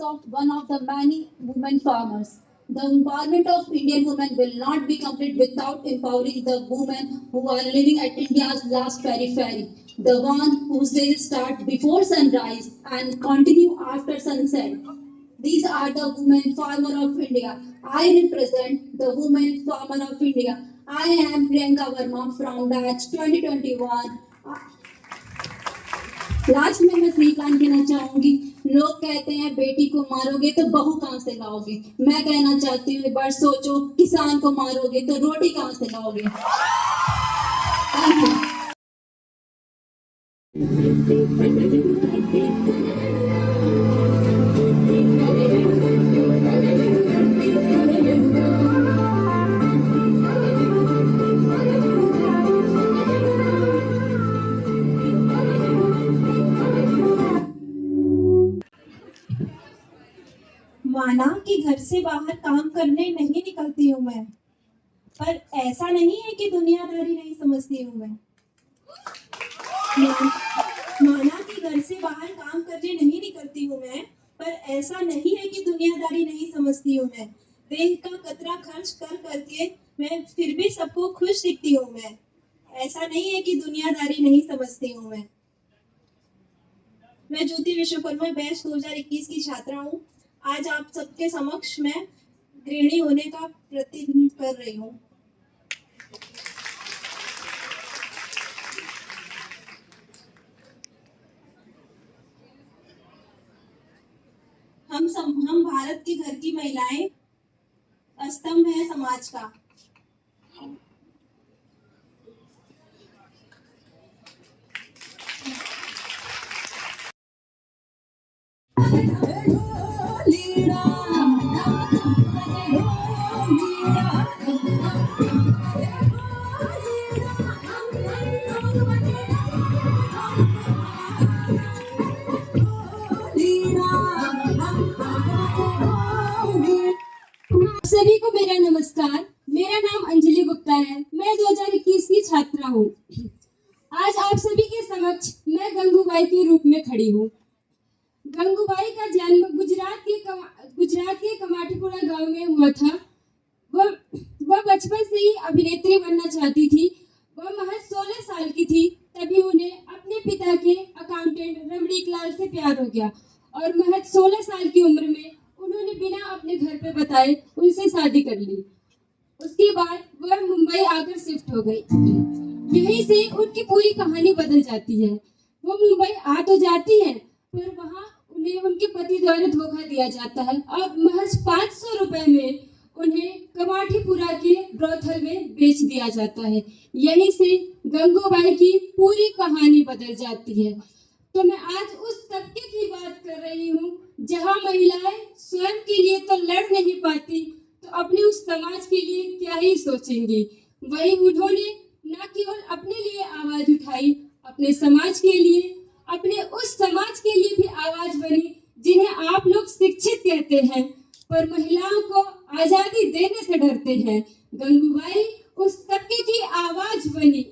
Of one of the many women farmers. The empowerment of Indian women will not be complete without empowering the women who are living at India's last periphery, the one whose days start before sunrise and continue after sunset. These are the women farmer of India. I represent the women farmer of India. I am Priyanka Verma from batch 2021. Last में मैं सही plan कहना चाहूंगी। लोग कहते हैं बेटी को मारोगे तो बहू कहाँ से लाओगे। मैं कहना चाहती हूँ, एक बार सोचो, किसान को मारोगे तो रोटी कहाँ से लाओगे। माना कि घर से बाहर काम करने नहीं निकलती हूँ मैं, पर ऐसा नहीं है कि दुनियादारी नहीं समझती हूँ मैं। माना कि घर से बाहर काम करने नहीं निकलती हूँ मैं, पर ऐसा नहीं है कि दुनियादारी नहीं समझती हूँ मैं। देह का कतरा खर्च कर करके मैं फिर भी सबको खुश दिखती हूँ मैं। ऐसा नहीं है कि दुनियादारी नहीं समझती हूँ मैं। मैं ज्योति विश्वकर्मा बैच 2021 की छात्रा हूँ। आज आप सबके समक्ष मैं गृहिणी होने का प्रतिनिधित्व कर रही हूँ। हम भारत के घर की महिलाएं स्तंभ है समाज का। सभी को मेरा नमस्कार। मेरा नाम अंजलि गुप्ता है। मैं 2021 की छात्रा हूँ। आज आप सभी के समक्ष मैं गंगूबाई के रूप में खड़ी हूँ। गंगूबाई का जन्म गुजरात के कमाटीपुरा गांव में हुआ था। वह बचपन से ही अभिनेत्री बनना चाहती थी। वह महज 16 साल की थी तभी उन्हें अपने पिता के अकाउंटेंट रमणीकलाल से प्यार हो गया और महज 16 साल की उम्र में उन्होंने बिना अपने घर पे बताए उनसे शादी कर ली। उसके बाद वह मुंबई आकर शिफ्ट हो गई। यहीं से उनकी पूरी कहानी बदल जाती है। वो मुंबई आ तो जाती है पर वहाँ उन्हें उनके पति द्वारा धोखा दिया जाता है और महज 500 रुपए में उन्हें कमाटीपुरा के ब्रोथल में बेच दिया जाता है। यहीं से गंगूबाई की पूरी कहानी बदल जाती है। तो मैं आज उस तबके की बात कर रही हूँ जहाँ महिलाएं स्वयं के लिए तो लड़ नहीं पाती तो अपने उस समाज के लिए क्या ही सोचेंगी। वही उन्होंने न केवल अपने लिए आवाज उठाई, अपने समाज के लिए, अपने उस समाज के लिए भी आवाज बनी जिन्हें आप लोग शिक्षित कहते हैं, पर महिलाओं को आजादी देने से डरते हैं। गंगूबाई उस तबके की आवाज बनी